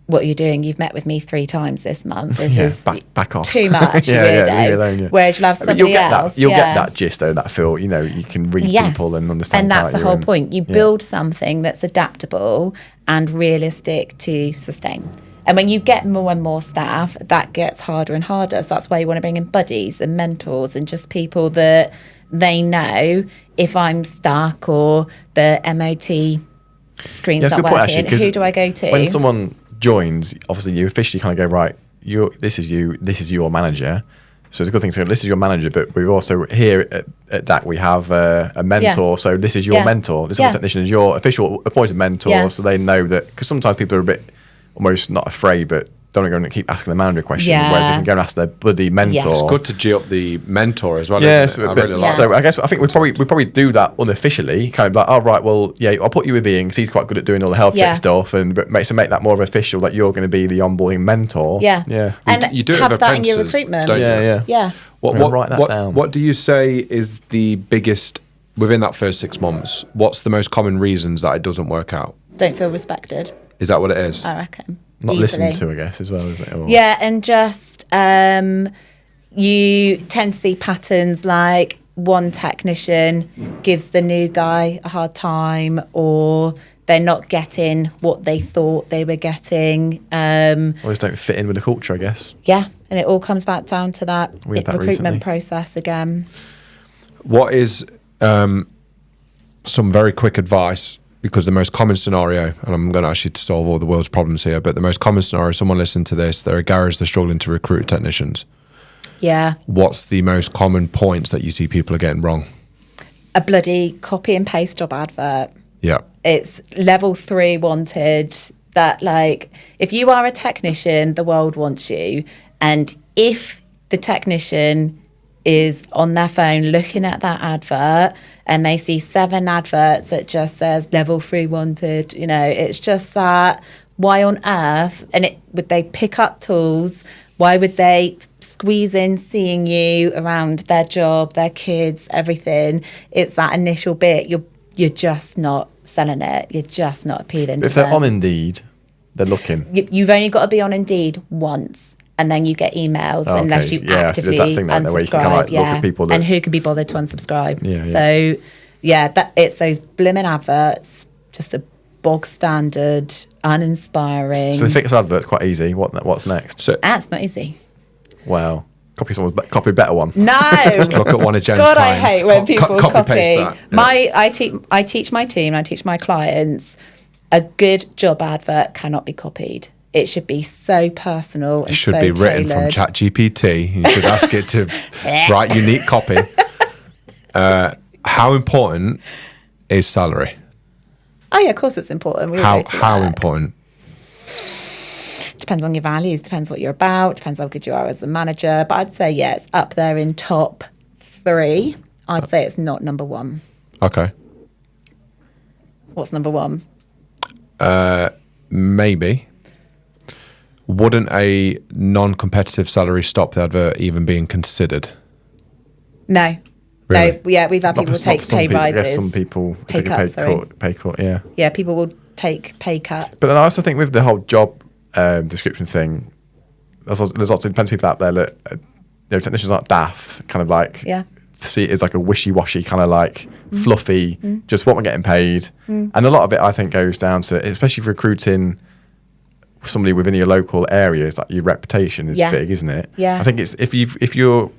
C: what are you doing? You've met with me 3 times this month. This is
B: back off.
C: Too much. Leave me alone, Whereas you'll have somebody else.
B: You'll get that gist, though, that feel, you can read people and understand.
C: And that's the whole point. You build something that's adaptable and realistic to sustain. And when you get more and more staff, that gets harder and harder. So that's why you want to bring in buddies and mentors and just people that they know if I'm stuck or the MOT screen's
B: That's a
C: not
B: good point,
C: working,
B: actually, 'cause
C: who do I go to?
B: when someone joins, obviously you officially kind of go, right, this is your manager. So it's a good thing to go, this is your manager, but we've also here at DAC, we have a mentor.
C: Yeah.
B: So this is your
C: Yeah.
B: mentor. This
C: Yeah.
B: technician is your official appointed mentor.
C: Yeah.
B: So they know that, because sometimes people are a bit almost not afraid, but don't want to go and keep asking the manager questions.
C: Yeah.
B: Whereas they can go and ask their buddy mentor.
C: Yes. It's
A: Good to G up the mentor as well.
B: Yeah,
A: Isn't it? I
B: but-
A: really like
B: so
A: that.
B: I think we probably do that unofficially, kind of like, oh right, well, yeah, I'll put you with Ian because he's quite good at doing all the health
C: Yeah.
B: check stuff, and make that more official that you're going to be the onboarding mentor.
C: Yeah.
B: yeah.
C: And
A: You do it
C: have
A: with
C: that in your
A: apprentices,
C: recruitment.
A: don't you?
B: Yeah.
C: Yeah.
A: What,
B: I'm gonna write that
A: what,
B: down.
A: what do you say is the biggest, within that first 6 months, what's the most common reasons that it doesn't work out?
C: Don't feel respected,
A: Is that what it is?
C: I reckon.
B: Not
C: Easily.
B: listened to, I guess, as well, isn't it? Or-
C: Yeah, and just you tend to see patterns like one technician gives the new guy a hard time, or they're not getting what they thought they were getting.
B: Or just don't fit in with the culture, I guess.
C: Yeah, and it all comes back down to that
B: We had that
C: recruitment
B: recently.
C: process again.
A: What is some very quick advice? Because the most common scenario, and I'm going to ask you to solve all the world's problems here, but the most common scenario, someone listening to this, they're a garage, they're struggling to recruit technicians.
C: Yeah,
A: What's the most common points that you see people are getting wrong?
C: a bloody copy and paste job advert.
A: Yeah.
C: It's level 3 wanted. That, like, if you are a technician, the world wants you. And if the technician is on their phone looking at that advert and they see 7 adverts that just says level 3 wanted, it's just that, why on earth? And would they pick up tools? Why would they squeeze in seeing you around their job, their kids, everything? It's that initial bit. You're just not selling it. You're just not appealing
B: But
C: to
B: if they're
C: them.
B: on Indeed, they're looking.
C: You've only got to be on Indeed once, and then you get emails
B: Oh,
C: unless
B: okay.
C: you
B: Yeah, so there's
C: actively
B: that thing down there where you can
C: unsubscribe.
B: kinda, like, look
C: Yeah,
B: at people that-
C: and who can be bothered to unsubscribe?
B: Yeah, yeah.
C: So, yeah, that it's those blimmin' adverts, just a bog standard, uninspiring.
B: So the fix advert's quite easy. What's next?
A: So
C: It's not easy.
B: Well, copy a better one.
C: No.
A: look at one of Jen's
C: God,
A: clients.
C: I hate when people
A: copy paste that. Yeah.
C: I teach my team, I teach my clients, a good job advert cannot be copied. It should be so personal and
A: It should
C: so
A: be written from
C: tailored.
A: ChatGPT. You should ask it to write unique copy. How important is salary?
C: Oh yeah, of course it's important. We all
A: How
C: go to
A: how
C: work.
A: important?
C: Depends on your values, depends what you're about, depends how good you are as a manager. But I'd say, yeah, it's up there in top 3. I'd say it's not number 1.
A: Okay,
C: What's number 1?
A: maybe. Wouldn't a non-competitive salary stop the advert even being considered?
C: No.
A: Really?
C: No, yeah, we've had
B: Not
C: people
B: for- not
C: take
B: for some
C: pay
B: people. I
C: rises.
B: guess some people
C: Pay
B: take
C: cuts,
B: a
C: sorry.
B: pay cut. Yeah.
C: Yeah, people will take pay cuts.
B: But then I also think with the whole job description thing, there's lots of depends people out there that technicians aren't daft, kind of like
C: Yeah.
B: see it as like a wishy-washy kind of like fluffy, just what we're getting paid. And a lot of it I think goes down to, especially for recruiting somebody within your local area, it's like your reputation is
C: Yeah.
B: big, isn't it?
C: Yeah.
B: I think it's if you're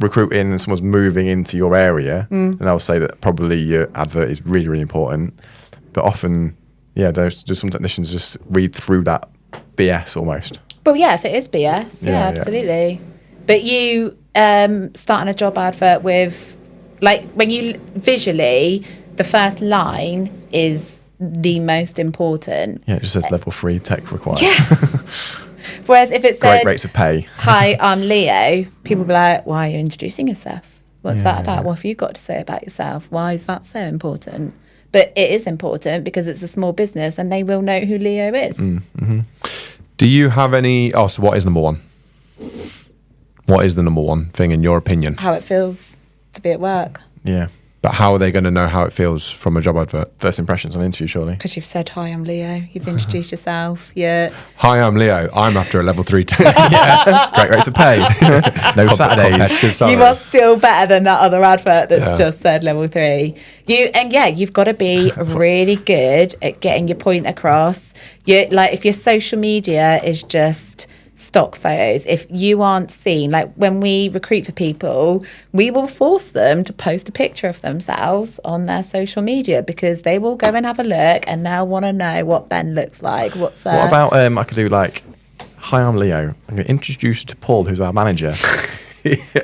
B: recruiting and someone's moving into your area, then I would say that probably your advert is really, really important. But often, yeah, there's some technicians just read through that BS almost.
C: Well, yeah, if it is BS,
B: Yeah,
C: yeah,
B: yeah.
C: absolutely. But you starting a job advert with, like, when you visually, the first line is the most important.
B: Yeah, it just says level 3 tech required.
C: Yeah. Whereas if it
B: Great
C: said,
B: rates of pay.
C: "Hi, I'm Leo," people be like, "Why are you introducing yourself? What's
B: Yeah,
C: that about?
B: yeah.
C: What have you got to say about yourself? Why is that so important?" But it is important because it's a small business and they will know who Leo is.
A: Do you have any? Oh, so what is number 1? What is the number 1 thing in your opinion?
C: How it feels to be at work.
B: Yeah.
A: But how are they going to know how it feels from a job advert?
B: First impressions on interview, surely.
C: Because you've said, hi, I'm Leo. You've introduced yourself. Yeah.
A: Hi, I'm Leo. I'm after a level 3 tech.
B: Great rates of pay. No Saturdays.
C: You are still better than that other advert that's just said level 3. You've got to be really good at getting your point across. If your social media is just stock photos, if you aren't seen, like when we recruit for people, we will force them to post a picture of themselves on their social media, because they will go and have a look and they'll want to know what Ben looks like. What
B: about I could do like, hi, I'm Leo. I'm going to introduce you to Paul, who's our manager.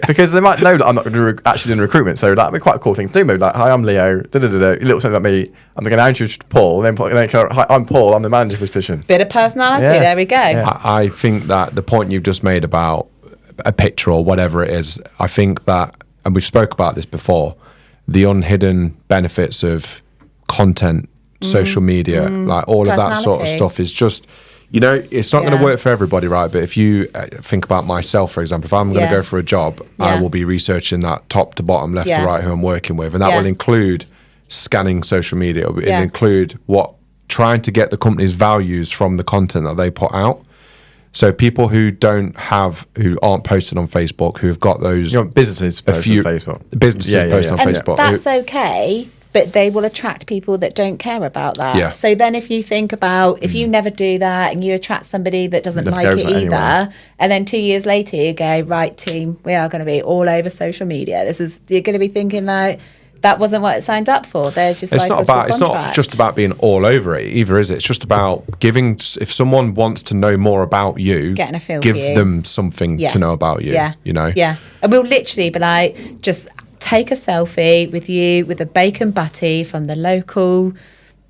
B: Because they might know that I'm not actually doing recruitment, so that'd be quite a cool thing to do. Maybe like, hi, I'm Leo. A little something about me. I'm going to introduce you to Paul. And then hi, I'm Paul. I'm the manager for this position.
C: Bit of personality.
B: Yeah.
C: There we go.
B: Yeah.
A: I think that the point you've just made about a picture or whatever it is, I think that, and we spoke about this before, the unhidden benefits of content, social media, like all of that sort of stuff is just, it's not going to work for everybody, right? But if you think about myself, for example, if I'm going to go for a job, I will be researching that top to bottom, left to right, who I'm working with. And that will include scanning social media. It'll include trying to get the company's values from the content that they put out. So people who aren't posted on Facebook, who've got those...
B: businesses posted on Facebook.
A: Businesses posted on Facebook.
C: That's okay. But they will attract people that don't care about that.
A: Yeah.
C: So then if you think about, if you never do that and you attract somebody that doesn't like it either, anyway. And then 2 years later you go, right, team, we are going to be all over social media. You're going to be thinking like, that wasn't what it signed up for. There's just
A: it's not just about being all over it either, is it? It's just about giving, if someone wants to know more about you,
C: getting a feel
A: give
C: for you.
A: them something to know about you,
C: Yeah.
A: Yeah.
C: And we'll literally be like, just take a selfie with you with a bacon butty from the local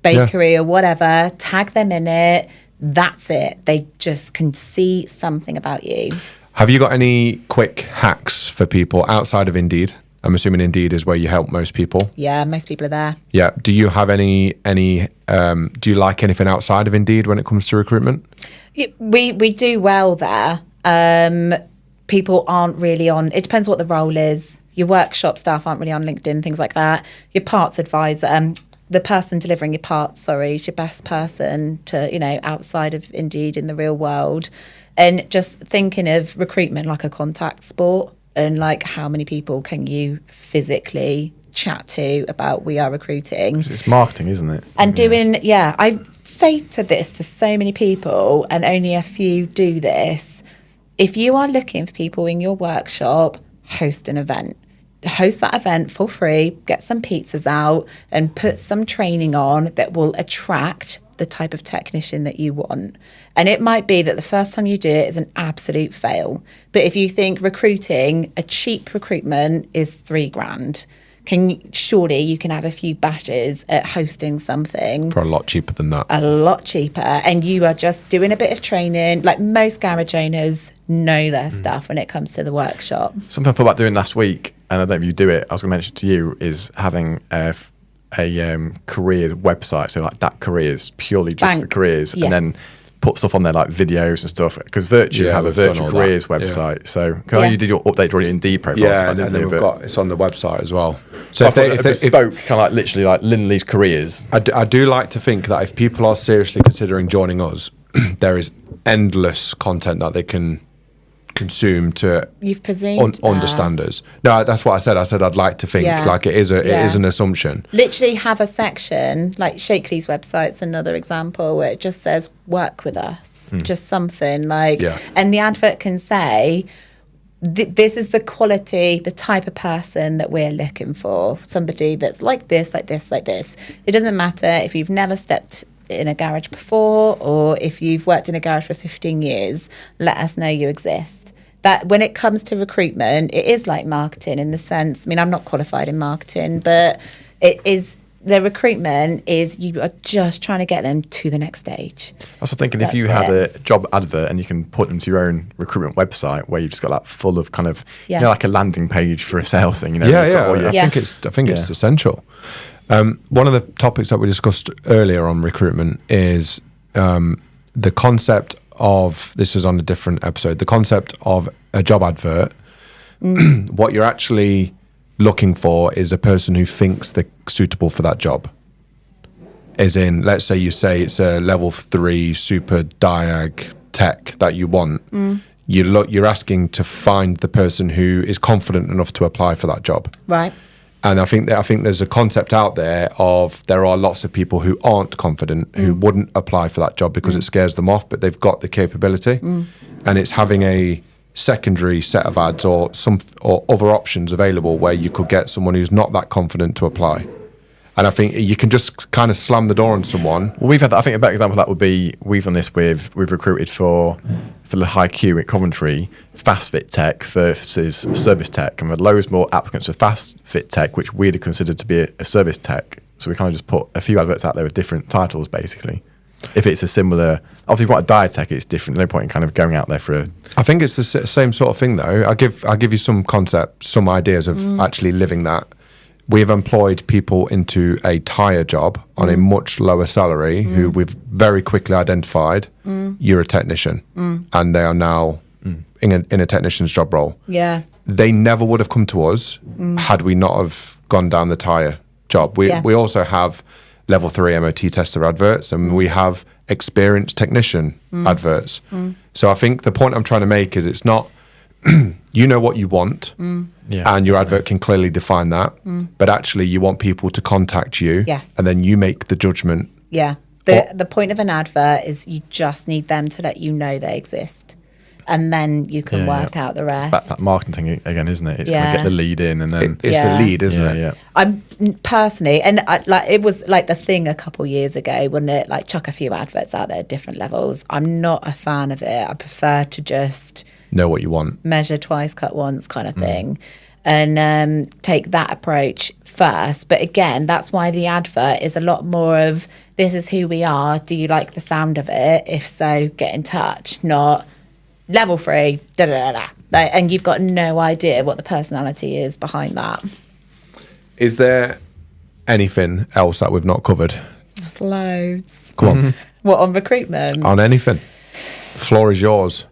C: bakery or whatever, tag them in it. That's it. They just can see something about you.
A: Have you got any quick hacks for people outside of Indeed? I'm assuming Indeed is where you help most people.
C: Yeah, most people are there.
A: Yeah. Do you have any do you like anything outside of Indeed when it comes to recruitment?
C: We do well there. People aren't really on, it depends what the role is. Your workshop staff aren't really on LinkedIn, things like that. Your parts advisor, the person delivering your parts, is your best person to, outside of Indeed in the real world. And just thinking of recruitment like a contact sport, and like how many people can you physically chat to about we are recruiting.
B: It's marketing, isn't it?
C: And I say to so many people, and only a few do this. If you are looking for people in your workshop, host an event. Host that event for free, get some pizzas out and put some training on that will attract the type of technician that you want. And it might be that the first time you do it is an absolute fail. But if you think recruiting, a cheap recruitment is $3,000. Surely you can have a few badges at hosting something
A: for a lot cheaper than that.
C: A lot cheaper, and you are just doing a bit of training. Like most garage owners know their stuff when it comes to the workshop.
B: Something I thought about doing last week, and I don't know if you do it, I was going to mention to you, is having a careers website. So like that careers, purely just for careers, and then put stuff on there like videos and stuff, because Virtue have a virtual careers website. So you did your update already Indeed profile,
A: and then we've got it's on the website as well. So
B: if they spoke kind of like literally like Lindley's careers,
A: I do like to think that if people are seriously considering joining us, there is endless content that they can consume to understand us. No, that's what I said. I said I'd like to think like it is an assumption.
C: Literally have a section like Shakely's website's another example where it just says work with us, just something like, and the advert can say this is the quality, the type of person that we're looking for, somebody that's like this, like this, like this. It doesn't matter if you've never stepped in a garage before or if you've worked in a garage for 15 years, let us know you exist. That when it comes to recruitment, it is like marketing in the sense, I'm not qualified in marketing, but it is, the recruitment is you are just trying to get them to the next stage.
B: I was thinking if you had a job advert and you can put them to your own recruitment website where you've just got that full of kind of, like a landing page for a sales thing. I
A: think it's essential. One of the topics that we discussed earlier on recruitment is the concept of, this is on a different episode, the concept of a job advert, what you're actually looking for is a person who thinks they're suitable for that job. As in, let's say you say it's a level 3 super diag tech that you want. You're asking to find the person who is confident enough to apply for that job.
C: Right.
A: And I think there's a concept out there there are lots of people who aren't confident, who wouldn't apply for that job because it scares them off, but they've got the capability. And it's having a secondary set of ads or other options available where you could get someone who's not that confident to apply. And I think you can just kind of slam the door on someone.
B: Well, we've had that. I think a better example of that would be we've done this we've recruited for the high Q at Coventry, fast fit tech versus service tech, and we had loads more applicants for fast fit tech, which we'd have considered to be a service tech. So we kind of just put a few adverts out there with different titles, basically. If it's a similar, obviously, if you want a diet tech, it's different. No point in kind of going out there for a.
A: I think it's the same sort of thing, though. I'll give you some concepts, some ideas of actually living that. We've employed people into a tyre job on a much lower salary who we've very quickly identified you're a technician, and they are now in a technician's job role.
C: Yeah.
A: They never would have come to us had we not have gone down the tyre job. We also have level 3 MOT tester adverts, and we have experienced technician adverts. So I think the point I'm trying to make is it's not you know what you want, and your advert can clearly define that. But actually, you want people to contact you, and then you make the judgment.
C: Yeah. The point of an advert is you just need them to let you know they exist, and then you can work out the rest.
B: That marketing thing again, isn't it? It's kind of get the lead in, and then
A: It's the lead, isn't it?
B: Yeah.
C: I'm personally, and it was like the thing a couple years ago, wasn't it? Like chuck a few adverts out there at different levels. I'm not a fan of it. I prefer to just
A: Know what you want.
C: measure twice, cut once kind of thing, and take that approach first. But again, that's why the advert is a lot more of this is who we are. Do you like the sound of it? If so, get in touch. Not level 3, da da da da. And you've got no idea what the personality is behind that.
A: Is there anything else that we've not covered?
C: There's loads.
A: Come on.
C: What, on recruitment?
A: On anything. The floor is yours.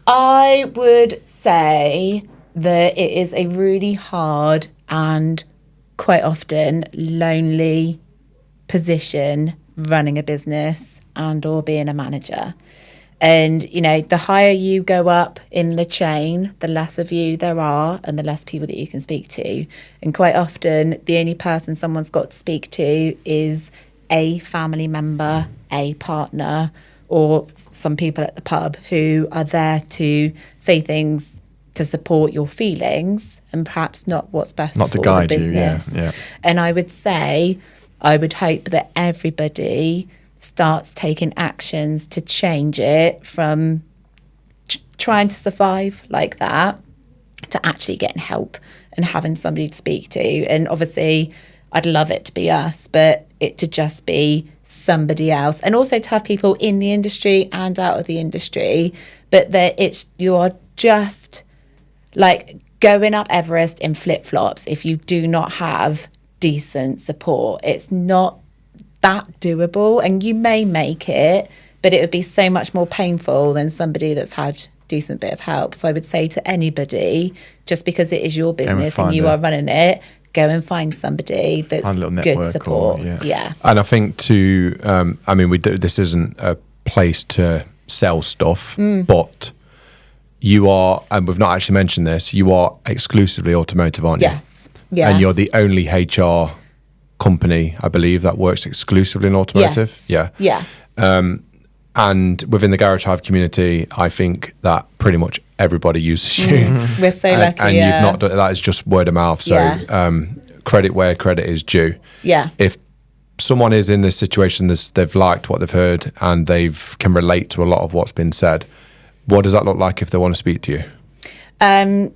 C: I would say that it is a really hard and quite often lonely position running a business and or being a manager. And, you know, the higher you go up in the chain, the less of you there are and the less people that you can speak to. And quite often, the only person someone's got to speak to is a family member, a partner, or some people at the pub who are there to say things to support your feelings and perhaps not what's best
B: Not
C: for
B: to guide
C: the business.
B: you, yeah.
C: And I would say, I would hope that everybody starts taking actions to change it from trying to survive like that to actually getting help and having somebody to speak to. And obviously, I'd love it to be us, but it to just be somebody else. And also to have people in the industry and out of the industry, but that you are just like going up Everest in flip-flops if you do not have decent support. It's not that doable, and you may make it, but it would be so much more painful than somebody that's had decent bit of help. So I would say to anybody, just because it is your business and you are running it, go and find somebody that's good support. Yeah.
A: And I think this isn't a place to sell stuff, but you are, and we've not actually mentioned this, you are exclusively automotive, aren't you?
C: Yes. Yeah.
A: And you're the only HR company, I believe, that works exclusively in automotive.
C: Yes.
A: Yeah.
C: Yeah.
A: And within the Garage Hive community, I think that pretty much everybody uses you.
C: We're so lucky.
A: And you've not done that. Is just word of mouth. So credit where credit is due.
C: Yeah.
A: If someone is in this situation, they've liked what they've heard and can relate to a lot of what's been said, what does that look like if they want to speak to you?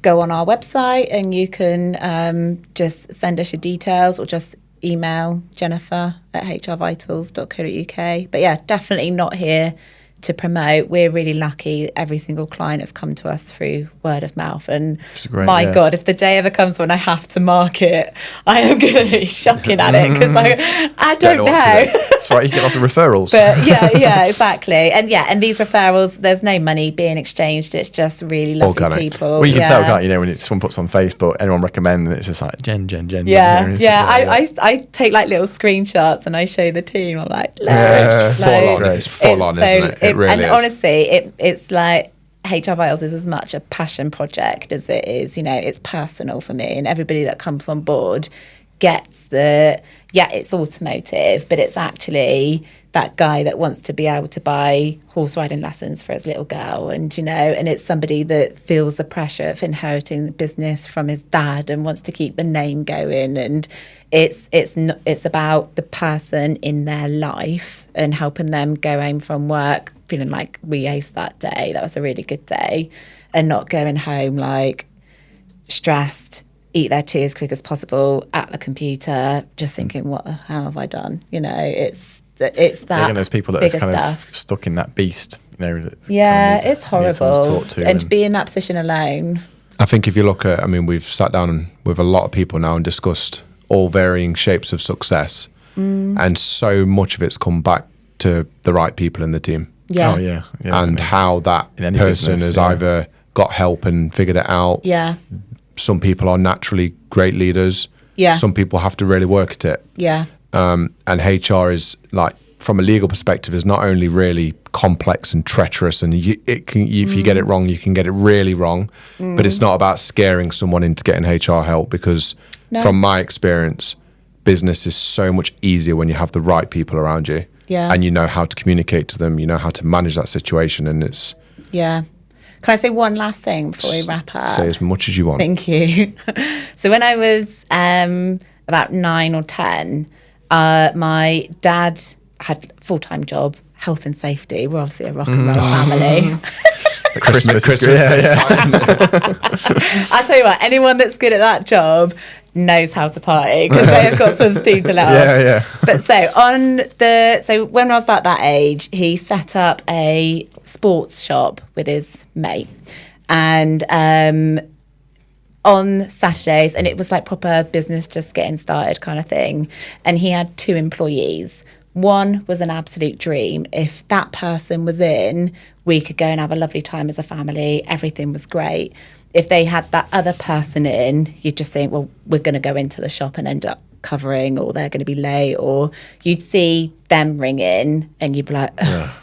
C: Go on our website and you can just send us your details or just email Jennifer at hrvitals.co.uk. But yeah, definitely not here to promote. We're really lucky. Every single client has come to us through word of mouth. And
B: great,
C: God, if the day ever comes when I have to market, I am going to be shocking at it because I don't know.
B: That's right, you get lots of referrals.
C: But yeah, exactly. And these referrals, there's no money being exchanged. It's just really lovely
A: organic
C: people.
B: Well, you can tell, can't you? When someone puts on Facebook, anyone recommend, and it's just like Jen.
C: I take like little screenshots and I show the team. I'm like,
A: it's full on, isn't it? It really is.
C: Honestly, it's like HR Vitals is as much a passion project as it is, it's personal for me, and everybody that comes on board gets it's automotive, but it's actually that guy that wants to be able to buy horse riding lessons for his little girl, and and it's somebody that feels the pressure of inheriting the business from his dad and wants to keep the name going, and it's about the person in their life and helping them go home from work feeling like we aced that day, that was a really good day, and not going home like stressed, eat their tea as quick as possible at the computer, just thinking, what the hell have I done? It's that
B: those people that are kind of stuck in that beast.
C: It's horrible. And be in that position alone.
A: I think if you look at, we've sat down with a lot of people now and discussed all varying shapes of success, and so much of it's come back to the right people in the team.
C: Yeah.
B: Oh, yeah.
A: And how that person has either got help and figured it out.
C: Yeah.
A: Some people are naturally great leaders.
C: Yeah.
A: Some people have to really work at it.
C: Yeah.
A: And HR is like, from a legal perspective, is not only really complex and treacherous, and if you get it wrong, you can get it really wrong. But it's not about scaring someone into getting HR help, because from my experience, business is so much easier when you have the right people around you.
C: Yeah.
A: And you know how to communicate to them, you know how to manage that situation, and it's...
C: Yeah. Can I say one last thing before we wrap up?
A: Say as much as you want.
C: Thank you. So when I was about 9 or 10, my dad had a full-time job, health and safety. We're obviously a rock and roll family.
B: Christmas.
C: I'll tell you what, anyone that's good at that job knows how to party, because they have got some steam to let off. But so when I was about that age, he set up a sports shop with his mate, and on Saturdays, and it was like proper business just getting started kind of thing, and he had 2 employees. One was an absolute dream. If that person was in, we could go and have a lovely time as a family. Everything was great. If they had that other person in, you'd just think, well, we're going to go into the shop and end up covering, or they're going to be late, or you'd see them ring in and you'd be like,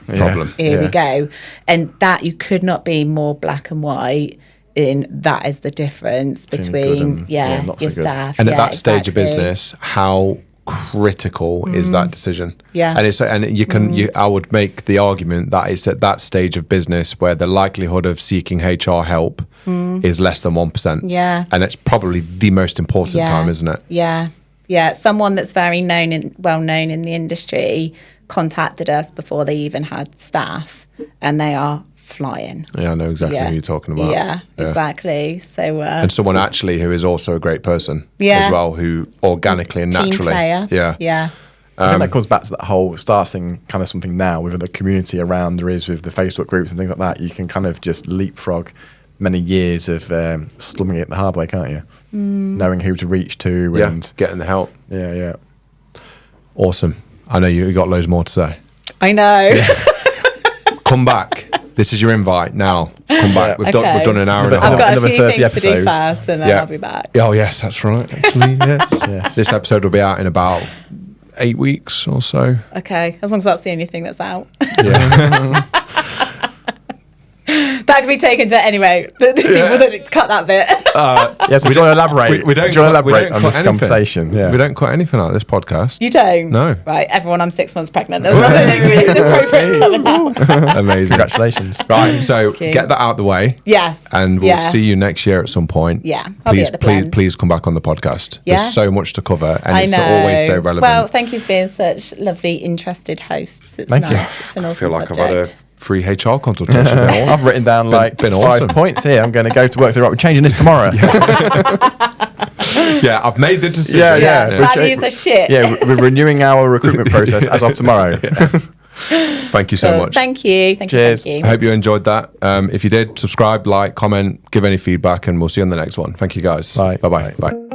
A: problem.
C: Here we go. And that, you could not be more black and white in that is the difference between your staff.
A: And at that stage of business, how critical is that decision? I would make the argument that it's at that stage of business where the likelihood of seeking HR help is less than 1%. And it's probably the most important time, isn't it?
C: Someone that's very well known in the industry contacted us before they even had staff, and they are flying.
A: I know exactly who you're talking about.
C: Exactly. So
A: and someone actually who is also a great person as well, who organically and naturally
C: team player.
B: I think that comes back to that whole starting kind of something now with the community around there is with the Facebook groups and things like that. You can kind of just leapfrog many years of slumming it the hard way, can't you? Knowing who to reach to and
A: getting the help.
B: Awesome.
A: I know you got loads more to say.
C: I know.
A: Come back. This is your invite now. Come back. We've done an hour and a half.
C: I've got
B: another
C: a few
B: 30
C: things
B: episodes.
C: to do first, and then I'll be back.
A: Oh yes, that's right. Actually, yes. This episode will be out in about 8 weeks or so.
C: Okay, as long as that's the only thing that's out.
A: Yeah.
C: That could be taken to anyway. The people that cut that bit.
B: So we don't elaborate. We don't elaborate on this conversation.
A: We don't cut anything out of this podcast.
C: You don't?
A: No.
C: Right, everyone, I'm 6 months pregnant. There's nothing appropriate coming out.
A: Amazing.
B: Congratulations.
A: Right, so get that out of the way.
C: Yes.
A: And we'll see you next year at some point.
C: Yeah. I'll be at the Blend.
A: Please come back on the podcast.
C: Yeah.
A: There's so much to cover, and it's
C: know.
A: always so relevant.
C: Well, thank you for being such lovely, interested hosts. It's
B: Thank
C: nice.
B: you.
C: It's an awesome
A: I feel like
C: subject.
A: I've had a free HR consultation.
B: I've written down
A: been
B: 5
A: awesome.
B: points here. I'm going to go to work. So right, we're changing this tomorrow.
A: I've made the decision.
C: Values are shit.
B: We're renewing our recruitment process as of tomorrow.
A: Thank you so much.
C: Thank you.
B: Cheers.
C: Thank
A: I
C: you.
A: hope you enjoyed that. If you did, subscribe, like, comment, give any feedback, and we'll see you on the next one. Thank you, guys.
B: Bye.
A: Bye-bye. Bye.